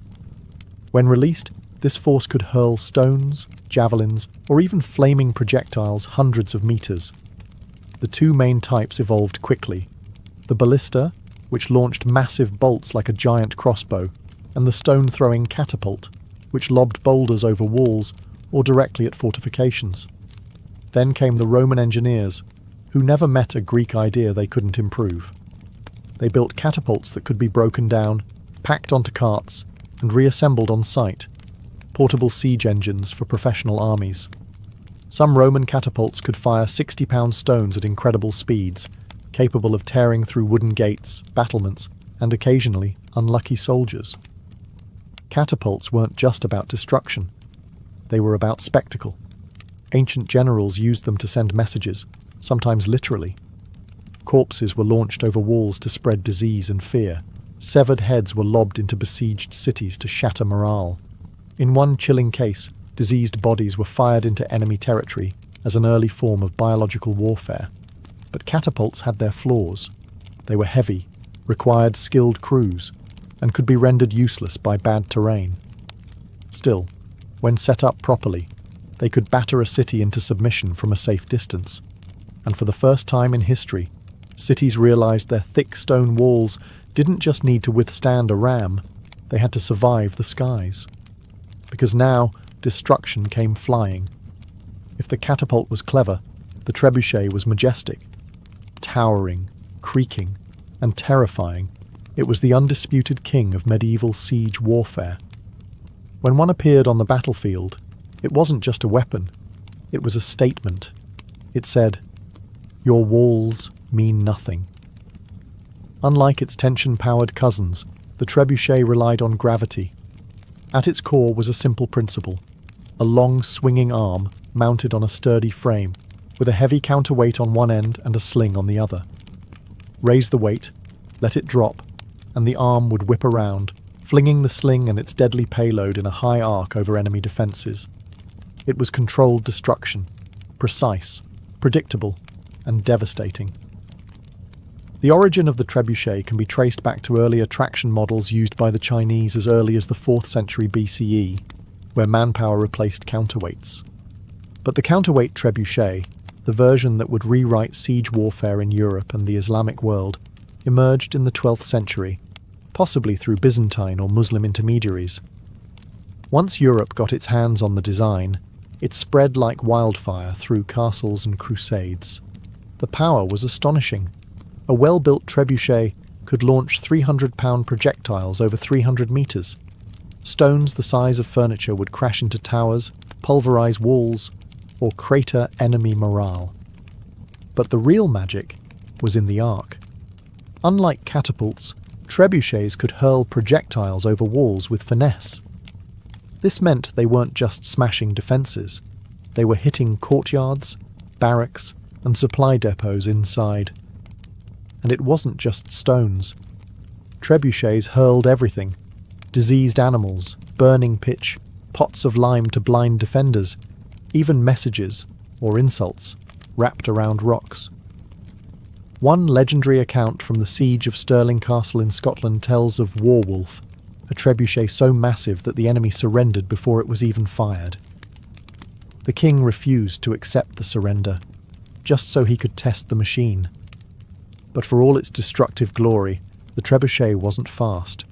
When released, this force could hurl stones, javelins, or even flaming projectiles hundreds of meters. The two main types evolved quickly: the ballista, which launched massive bolts like a giant crossbow, and the stone-throwing catapult, which lobbed boulders over walls or directly at fortifications. Then came the Roman engineers, who never met a Greek idea they couldn't improve. They built catapults that could be broken down, packed onto carts, and reassembled on site, portable siege engines for professional armies. Some Roman catapults could fire 60-pound stones at incredible speeds, capable of tearing through wooden gates, battlements, and occasionally unlucky soldiers. Catapults weren't just about destruction. They were about spectacle. Ancient generals used them to send messages, sometimes literally. Corpses were launched over walls to spread disease and fear. Severed heads were lobbed into besieged cities to shatter morale. In one chilling case, diseased bodies were fired into enemy territory as an early form of biological warfare. But catapults had their flaws. They were heavy, required skilled crews, and could be rendered useless by bad terrain. Still, when set up properly, they could batter a city into submission from a safe distance. And for the first time in history, cities realized their thick stone walls didn't just need to withstand a ram, they had to survive the skies. Because now, destruction came flying. If the catapult was clever, the trebuchet was majestic. Towering, creaking, and terrifying, it was the undisputed king of medieval siege warfare. When one appeared on the battlefield, it wasn't just a weapon, it was a statement. It said, "Your walls mean nothing." Unlike its tension-powered cousins, the trebuchet relied on gravity. At its core was a simple principle: a long swinging arm mounted on a sturdy frame, with a heavy counterweight on one end and a sling on the other. Raise the weight, let it drop, and the arm would whip around, flinging the sling and its deadly payload in a high arc over enemy defences. It was controlled destruction, precise, predictable, and devastating. The origin of the trebuchet can be traced back to earlier traction models used by the Chinese as early as the 4th century BCE, where manpower replaced counterweights. But the counterweight trebuchet, the version that would rewrite siege warfare in Europe and the Islamic world, emerged in the 12th century, possibly through Byzantine or Muslim intermediaries. Once Europe got its hands on the design, it spread like wildfire through castles and crusades. The power was astonishing. A well-built trebuchet could launch 300-pound projectiles over 300 metres. Stones the size of furniture would crash into towers, pulverise walls, or crater enemy morale. But the real magic was in the arc. Unlike catapults, trebuchets could hurl projectiles over walls with finesse. This meant they weren't just smashing defences. They were hitting courtyards, barracks, and supply depots inside. And it wasn't just stones. Trebuchets hurled everything: diseased animals, burning pitch, pots of lime to blind defenders, even messages, or insults, wrapped around rocks. One legendary account from the siege of Stirling Castle in Scotland tells of Warwolf, a trebuchet so massive that the enemy surrendered before it was even fired. The king refused to accept the surrender, just so he could test the machine. But for all its destructive glory, the trebuchet wasn't fast.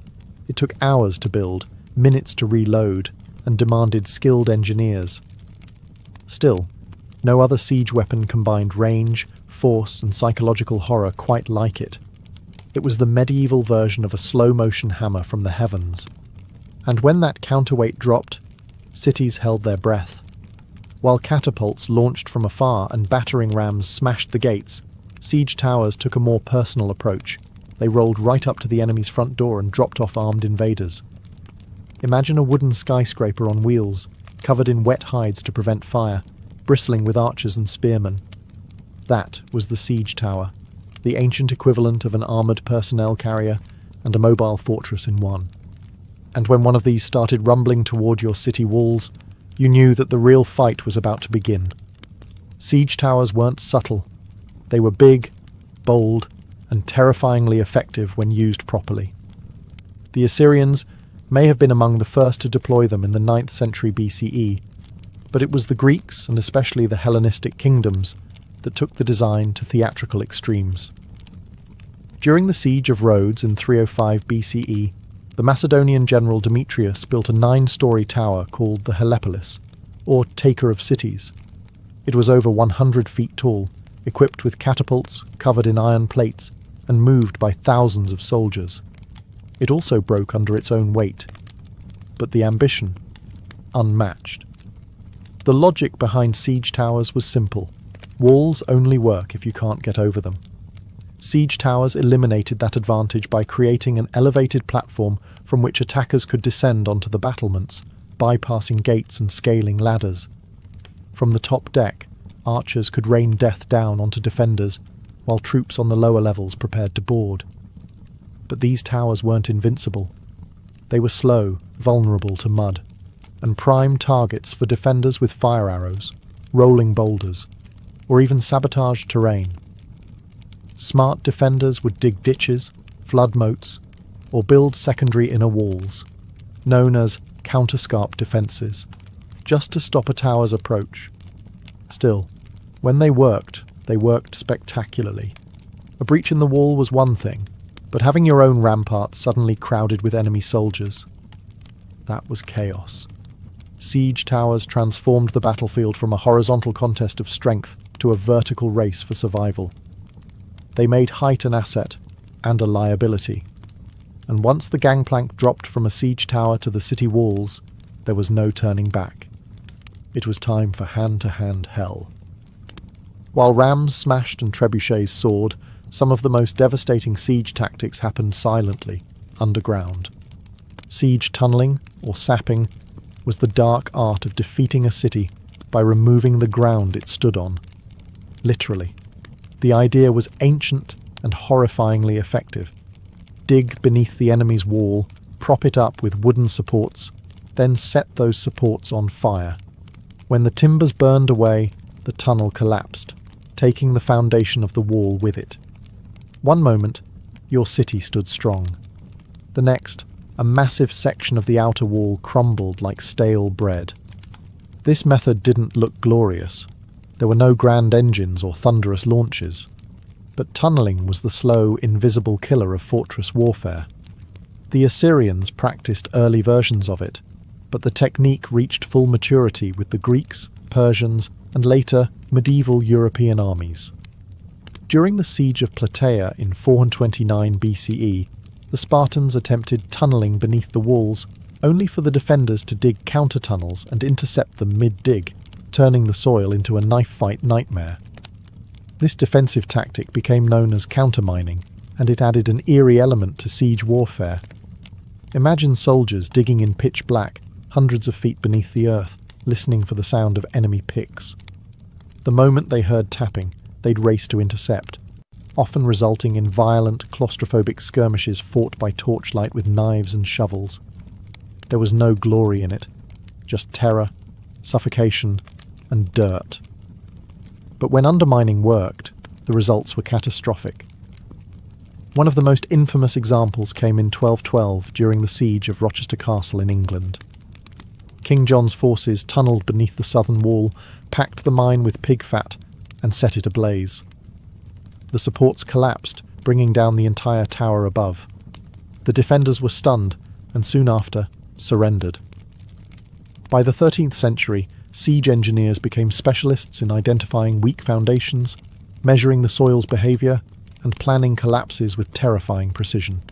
It took hours to build, minutes to reload, and demanded skilled engineers. Still, no other siege weapon combined range, force, and psychological horror quite like it. It was the medieval version of a slow-motion hammer from the heavens. And when that counterweight dropped, cities held their breath. While catapults launched from afar and battering rams smashed the gates, siege towers took a more personal approach. They rolled right up to the enemy's front door and dropped off armed invaders. Imagine a wooden skyscraper on wheels, covered in wet hides to prevent fire, bristling with archers and spearmen. That was the siege tower, the ancient equivalent of an armoured personnel carrier and a mobile fortress in one. And when one of these started rumbling toward your city walls, you knew that the real fight was about to begin. Siege towers weren't subtle. They were big, bold, and terrifyingly effective when used properly. The Assyrians may have been among the first to deploy them in the 9th century BCE, but it was the Greeks, and especially the Hellenistic kingdoms, that took the design to theatrical extremes. During the siege of Rhodes in 305 BCE, the Macedonian general Demetrius built a 9-story tower called the Helepolis, or Taker of Cities. It was over 100 feet tall, equipped with catapults, covered in iron plates, and moved by thousands of soldiers. It also broke under its own weight. But the ambition, unmatched. The logic behind siege towers was simple. Walls only work if you can't get over them. Siege towers eliminated that advantage by creating an elevated platform from which attackers could descend onto the battlements, bypassing gates and scaling ladders. From the top deck, archers could rain death down onto defenders, while troops on the lower levels prepared to board. But these towers weren't invincible. They were slow, vulnerable to mud, and prime targets for defenders with fire arrows, rolling boulders, or even sabotaged terrain. Smart defenders would dig ditches, flood moats, or build secondary inner walls, known as counterscarp defences, just to stop a tower's approach. Still, when they worked spectacularly. A breach in the wall was one thing, but having your own ramparts suddenly crowded with enemy soldiers, that was chaos. Siege towers transformed the battlefield from a horizontal contest of strength to a vertical race for survival. They made height an asset and a liability. And once the gangplank dropped from a siege tower to the city walls, there was no turning back. It was time for hand-to-hand hell. While rams smashed and trebuchets soared, some of the most devastating siege tactics happened silently, underground. Siege tunneling, or sapping, was the dark art of defeating a city by removing the ground it stood on. Literally. The idea was ancient and horrifyingly effective. Dig beneath the enemy's wall, prop it up with wooden supports, then set those supports on fire. When the timbers burned away, the tunnel collapsed, taking the foundation of the wall with it. One moment, your city stood strong. The next, a massive section of the outer wall crumbled like stale bread. This method didn't look glorious. There were no grand engines or thunderous launches. But tunnelling was the slow, invisible killer of fortress warfare. The Assyrians practiced early versions of it, but the technique reached full maturity with the Greeks, Persians, and later medieval European armies. During the siege of Plataea in 429 BCE, the Spartans attempted tunnelling beneath the walls, only for the defenders to dig counter-tunnels and intercept them mid-dig, turning the soil into a knife-fight nightmare. This defensive tactic became known as countermining, and it added an eerie element to siege warfare. Imagine soldiers digging in pitch black, hundreds of feet beneath the earth, listening for the sound of enemy picks. The moment they heard tapping, they'd race to intercept, often resulting in violent, claustrophobic skirmishes fought by torchlight with knives and shovels. There was no glory in it, just terror, suffocation, and dirt. But when undermining worked, the results were catastrophic. One of the most infamous examples came in 1212 during the siege of Rochester Castle in England. King John's forces tunnelled beneath the southern wall, packed the mine with pig fat, and set it ablaze. The supports collapsed, bringing down the entire tower above. The defenders were stunned, and soon after, surrendered. By the 13th century, siege engineers became specialists in identifying weak foundations, measuring the soil's behaviour, and planning collapses with terrifying precision.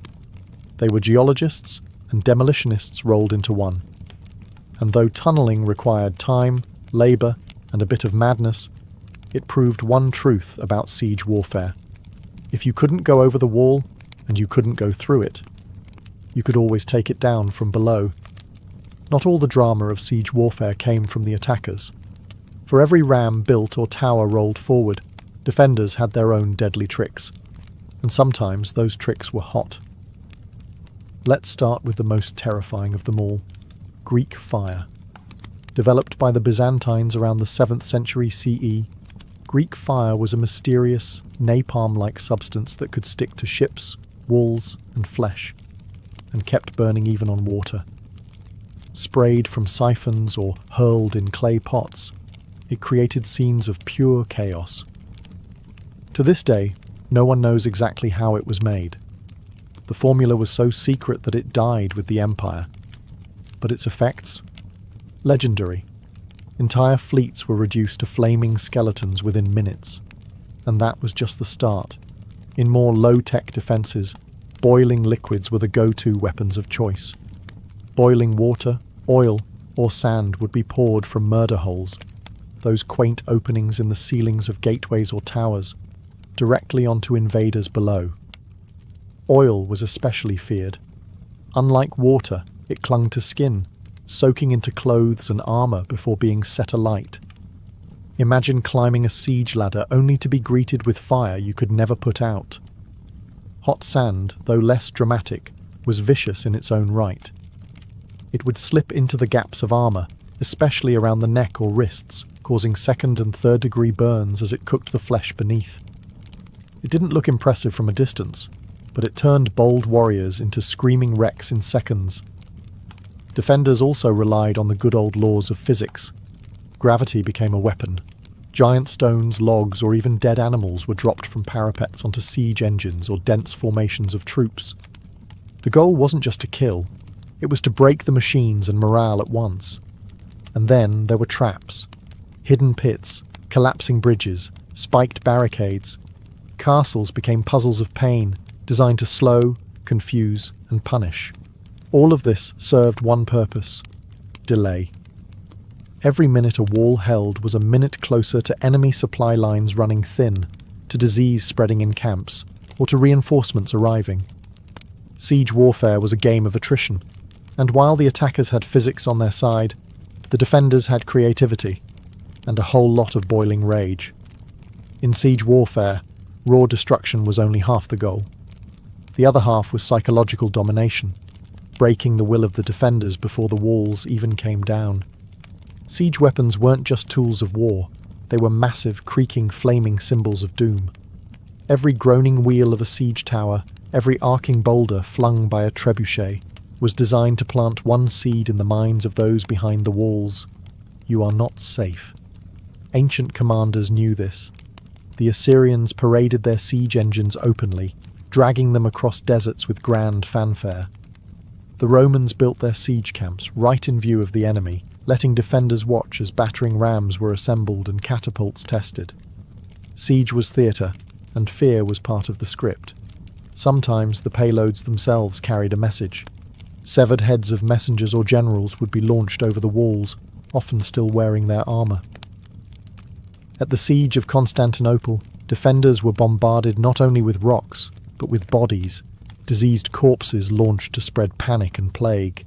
They were geologists and demolitionists rolled into one. And though tunnelling required time, labour, and a bit of madness, it proved one truth about siege warfare. If you couldn't go over the wall, and you couldn't go through it, you could always take it down from below. Not all the drama of siege warfare came from the attackers. For every ram built or tower rolled forward, defenders had their own deadly tricks, and sometimes those tricks were hot. Let's start with the most terrifying of them all, Greek fire. Developed by the Byzantines around the 7th century CE, Greek fire was a mysterious, napalm-like substance that could stick to ships, walls, and flesh, and kept burning even on water. Sprayed from siphons or hurled in clay pots, it created scenes of pure chaos. To this day, no one knows exactly how it was made. The formula was so secret that it died with the empire. But its effects? Legendary. Entire fleets were reduced to flaming skeletons within minutes. And that was just the start. In more low-tech defences, boiling liquids were the go-to weapons of choice. Boiling water, oil, or sand would be poured from murder holes, those quaint openings in the ceilings of gateways or towers, directly onto invaders below. Oil was especially feared. Unlike water, it clung to skin, soaking into clothes and armour before being set alight. Imagine climbing a siege ladder only to be greeted with fire you could never put out. Hot sand, though less dramatic, was vicious in its own right. It would slip into the gaps of armour, especially around the neck or wrists, causing second and third degree burns as it cooked the flesh beneath. It didn't look impressive from a distance, but it turned bold warriors into screaming wrecks in seconds. Defenders also relied on the good old laws of physics. Gravity became a weapon. Giant stones, logs, or even dead animals were dropped from parapets onto siege engines or dense formations of troops. The goal wasn't just to kill, it was to break the machines and morale at once. And then there were traps. Hidden pits, collapsing bridges, spiked barricades. Castles became puzzles of pain, designed to slow, confuse, and punish. All of this served one purpose: delay. Every minute a wall held was a minute closer to enemy supply lines running thin, to disease spreading in camps, or to reinforcements arriving. Siege warfare was a game of attrition. And while the attackers had physics on their side, the defenders had creativity and a whole lot of boiling rage. In siege warfare, raw destruction was only half the goal. The other half was psychological domination, breaking the will of the defenders before the walls even came down. Siege weapons weren't just tools of war, they were massive, creaking, flaming symbols of doom. Every groaning wheel of a siege tower, every arcing boulder flung by a trebuchet, was designed to plant one seed in the minds of those behind the walls. You are not safe. Ancient commanders knew this. The Assyrians paraded their siege engines openly, dragging them across deserts with grand fanfare. The Romans built their siege camps right in view of the enemy, letting defenders watch as battering rams were assembled and catapults tested. Siege was theatre, and fear was part of the script. Sometimes the payloads themselves carried a message. Severed heads of messengers or generals would be launched over the walls, often still wearing their armour. At the siege of Constantinople, defenders were bombarded not only with rocks, but with bodies, diseased corpses launched to spread panic and plague.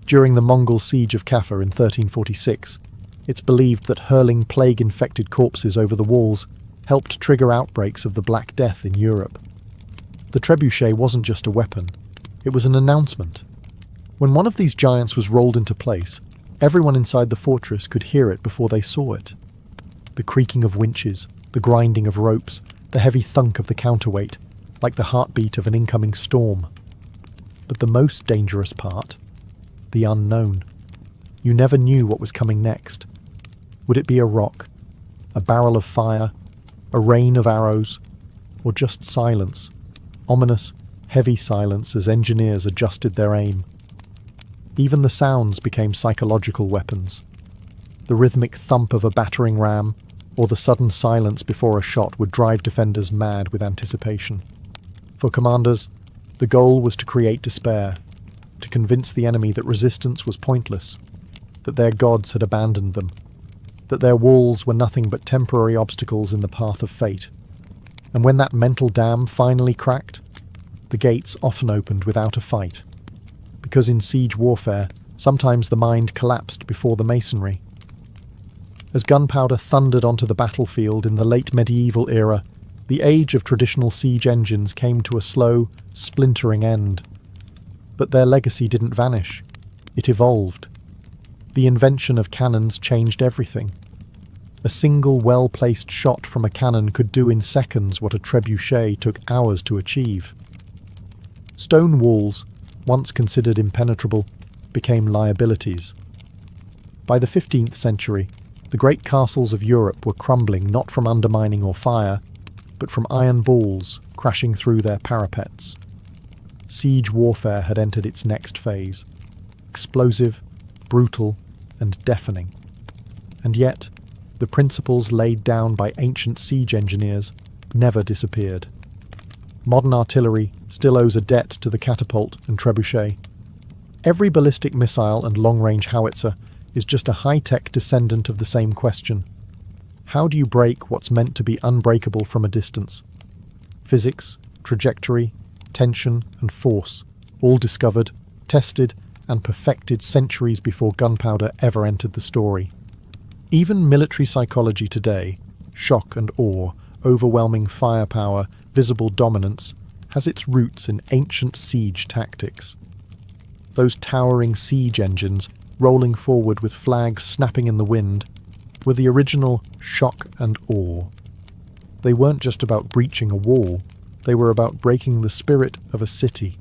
During the Mongol siege of Kaffa in 1346, it's believed that hurling plague-infected corpses over the walls helped trigger outbreaks of the Black Death in Europe. The trebuchet wasn't just a weapon, it was an announcement. When one of these giants was rolled into place, everyone inside the fortress could hear it before they saw it. The creaking of winches, the grinding of ropes, the heavy thunk of the counterweight, like the heartbeat of an incoming storm. But the most dangerous part, the unknown. You never knew what was coming next. Would it be a rock, a barrel of fire, a rain of arrows, or just silence? Ominous, heavy silence as engineers adjusted their aim. Even the sounds became psychological weapons. The rhythmic thump of a battering ram, or the sudden silence before a shot would drive defenders mad with anticipation. For commanders, the goal was to create despair, to convince the enemy that resistance was pointless, that their gods had abandoned them, that their walls were nothing but temporary obstacles in the path of fate. And when that mental dam finally cracked, the gates often opened without a fight. Because in siege warfare, sometimes the mind collapsed before the masonry. As gunpowder thundered onto the battlefield in the late medieval era, the age of traditional siege engines came to a slow, splintering end. But their legacy didn't vanish. It evolved. The invention of cannons changed everything. A single well-placed shot from a cannon could do in seconds what a trebuchet took hours to achieve. Stone walls, once considered impenetrable, became liabilities. By the 15th century, the great castles of Europe were crumbling not from undermining or fire, but from iron balls crashing through their parapets. Siege warfare had entered its next phase, explosive, brutal, and deafening. And yet, the principles laid down by ancient siege engineers never disappeared. Modern artillery still owes a debt to the catapult and trebuchet. Every ballistic missile and long-range howitzer is just a high-tech descendant of the same question. How do you break what's meant to be unbreakable from a distance? Physics, trajectory, tension, and force, all discovered, tested, and perfected centuries before gunpowder ever entered the story. Even military psychology today, shock and awe, overwhelming firepower, visible dominance, has its roots in ancient siege tactics. Those towering siege engines, rolling forward with flags snapping in the wind, were the original shock and awe. They weren't just about breaching a wall, they were about breaking the spirit of a city.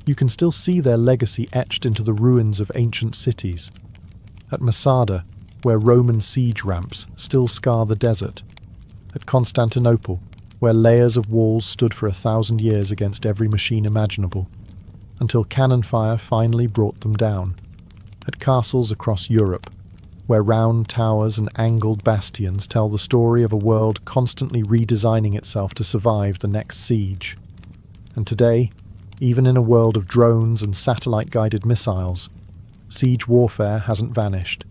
You can still see their legacy etched into the ruins of ancient cities. At Masada, where Roman siege ramps still scar the desert. At Constantinople, where layers of walls stood for 1,000 years against every machine imaginable, until cannon fire finally brought them down. At castles across Europe, where round towers and angled bastions tell the story of a world constantly redesigning itself to survive the next siege. And today, even in a world of drones and satellite-guided missiles, siege warfare hasn't vanished.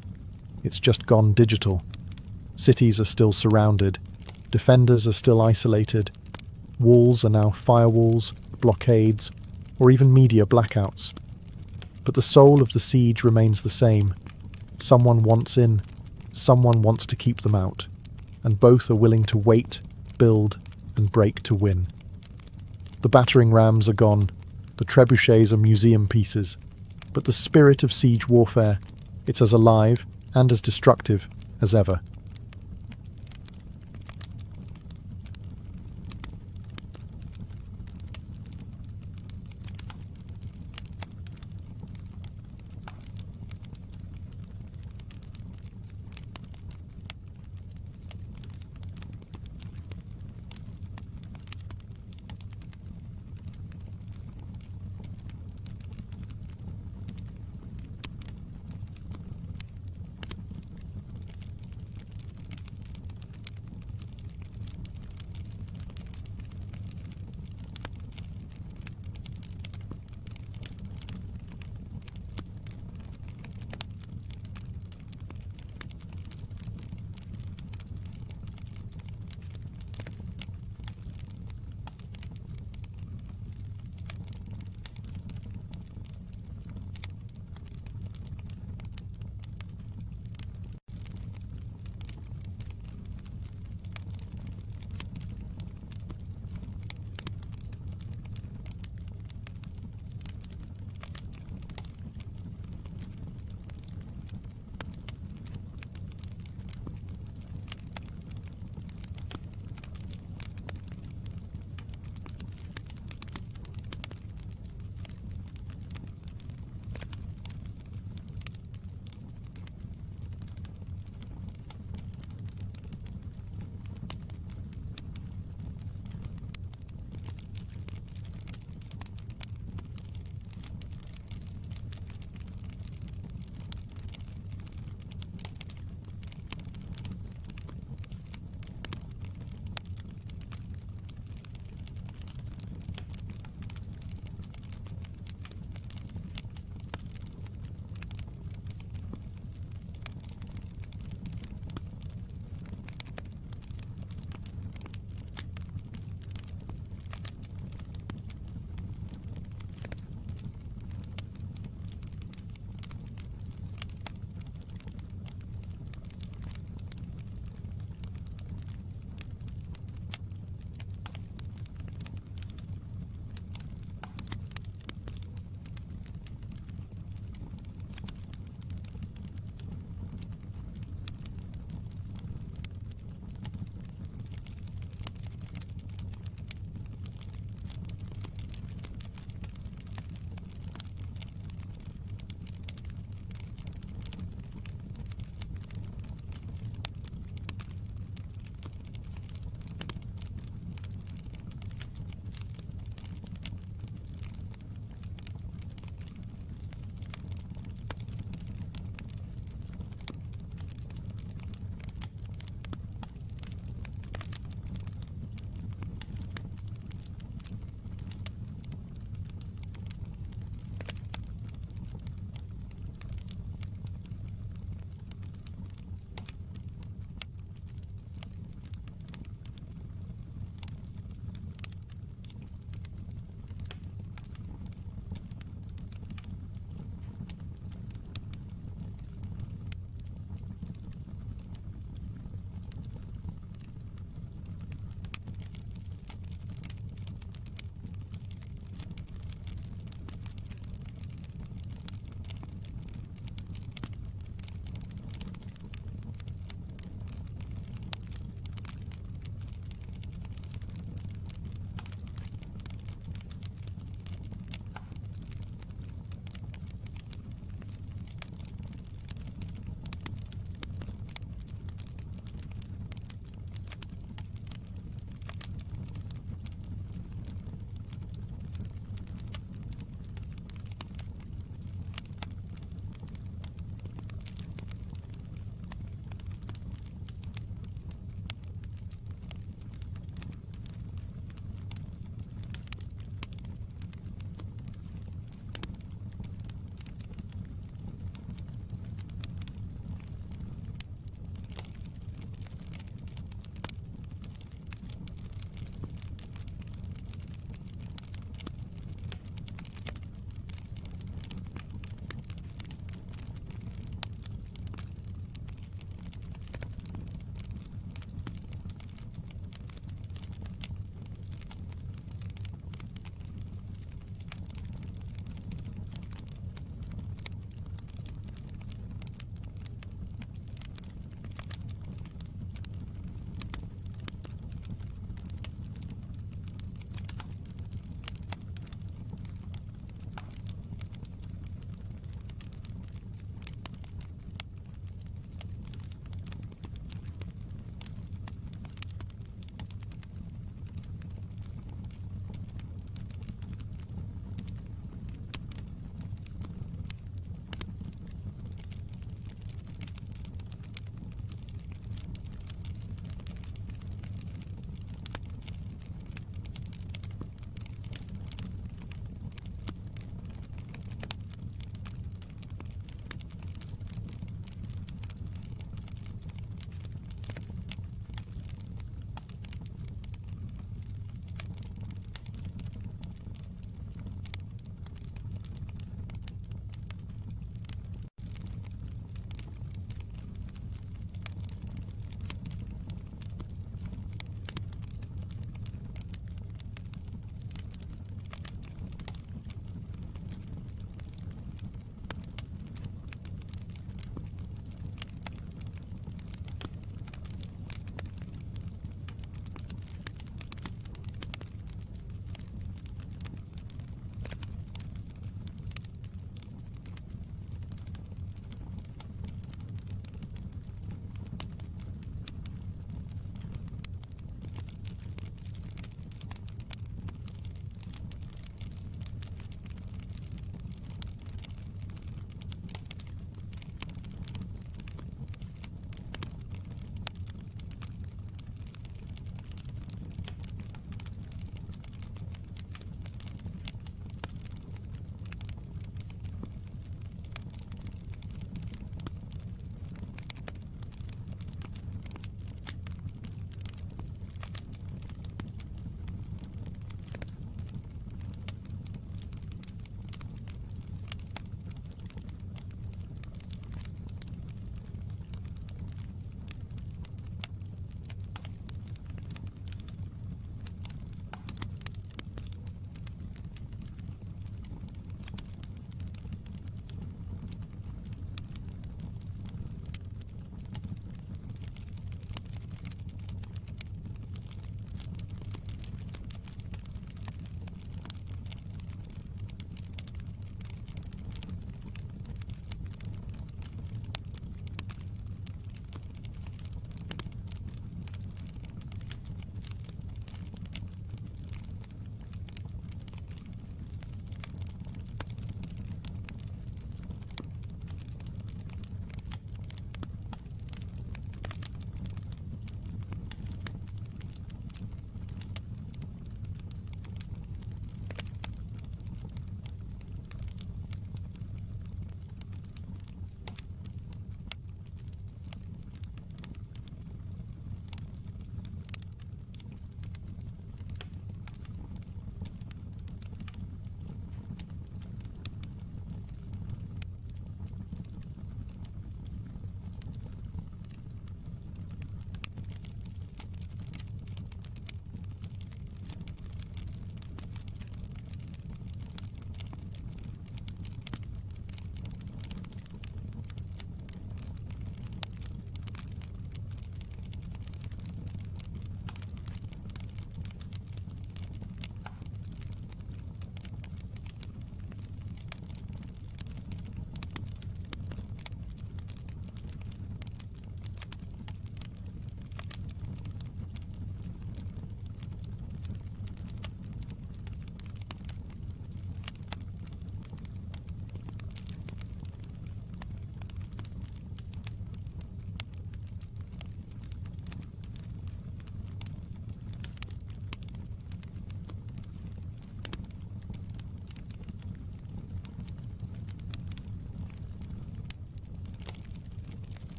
It's just gone digital. Cities are still surrounded, defenders are still isolated, walls are now firewalls, blockades, or even media blackouts. But the soul of the siege remains the same. Someone wants in, someone wants to keep them out, and both are willing to wait, build, and break to win. The battering rams are gone, the trebuchets are museum pieces, but the spirit of siege warfare, it's as alive and as destructive as ever.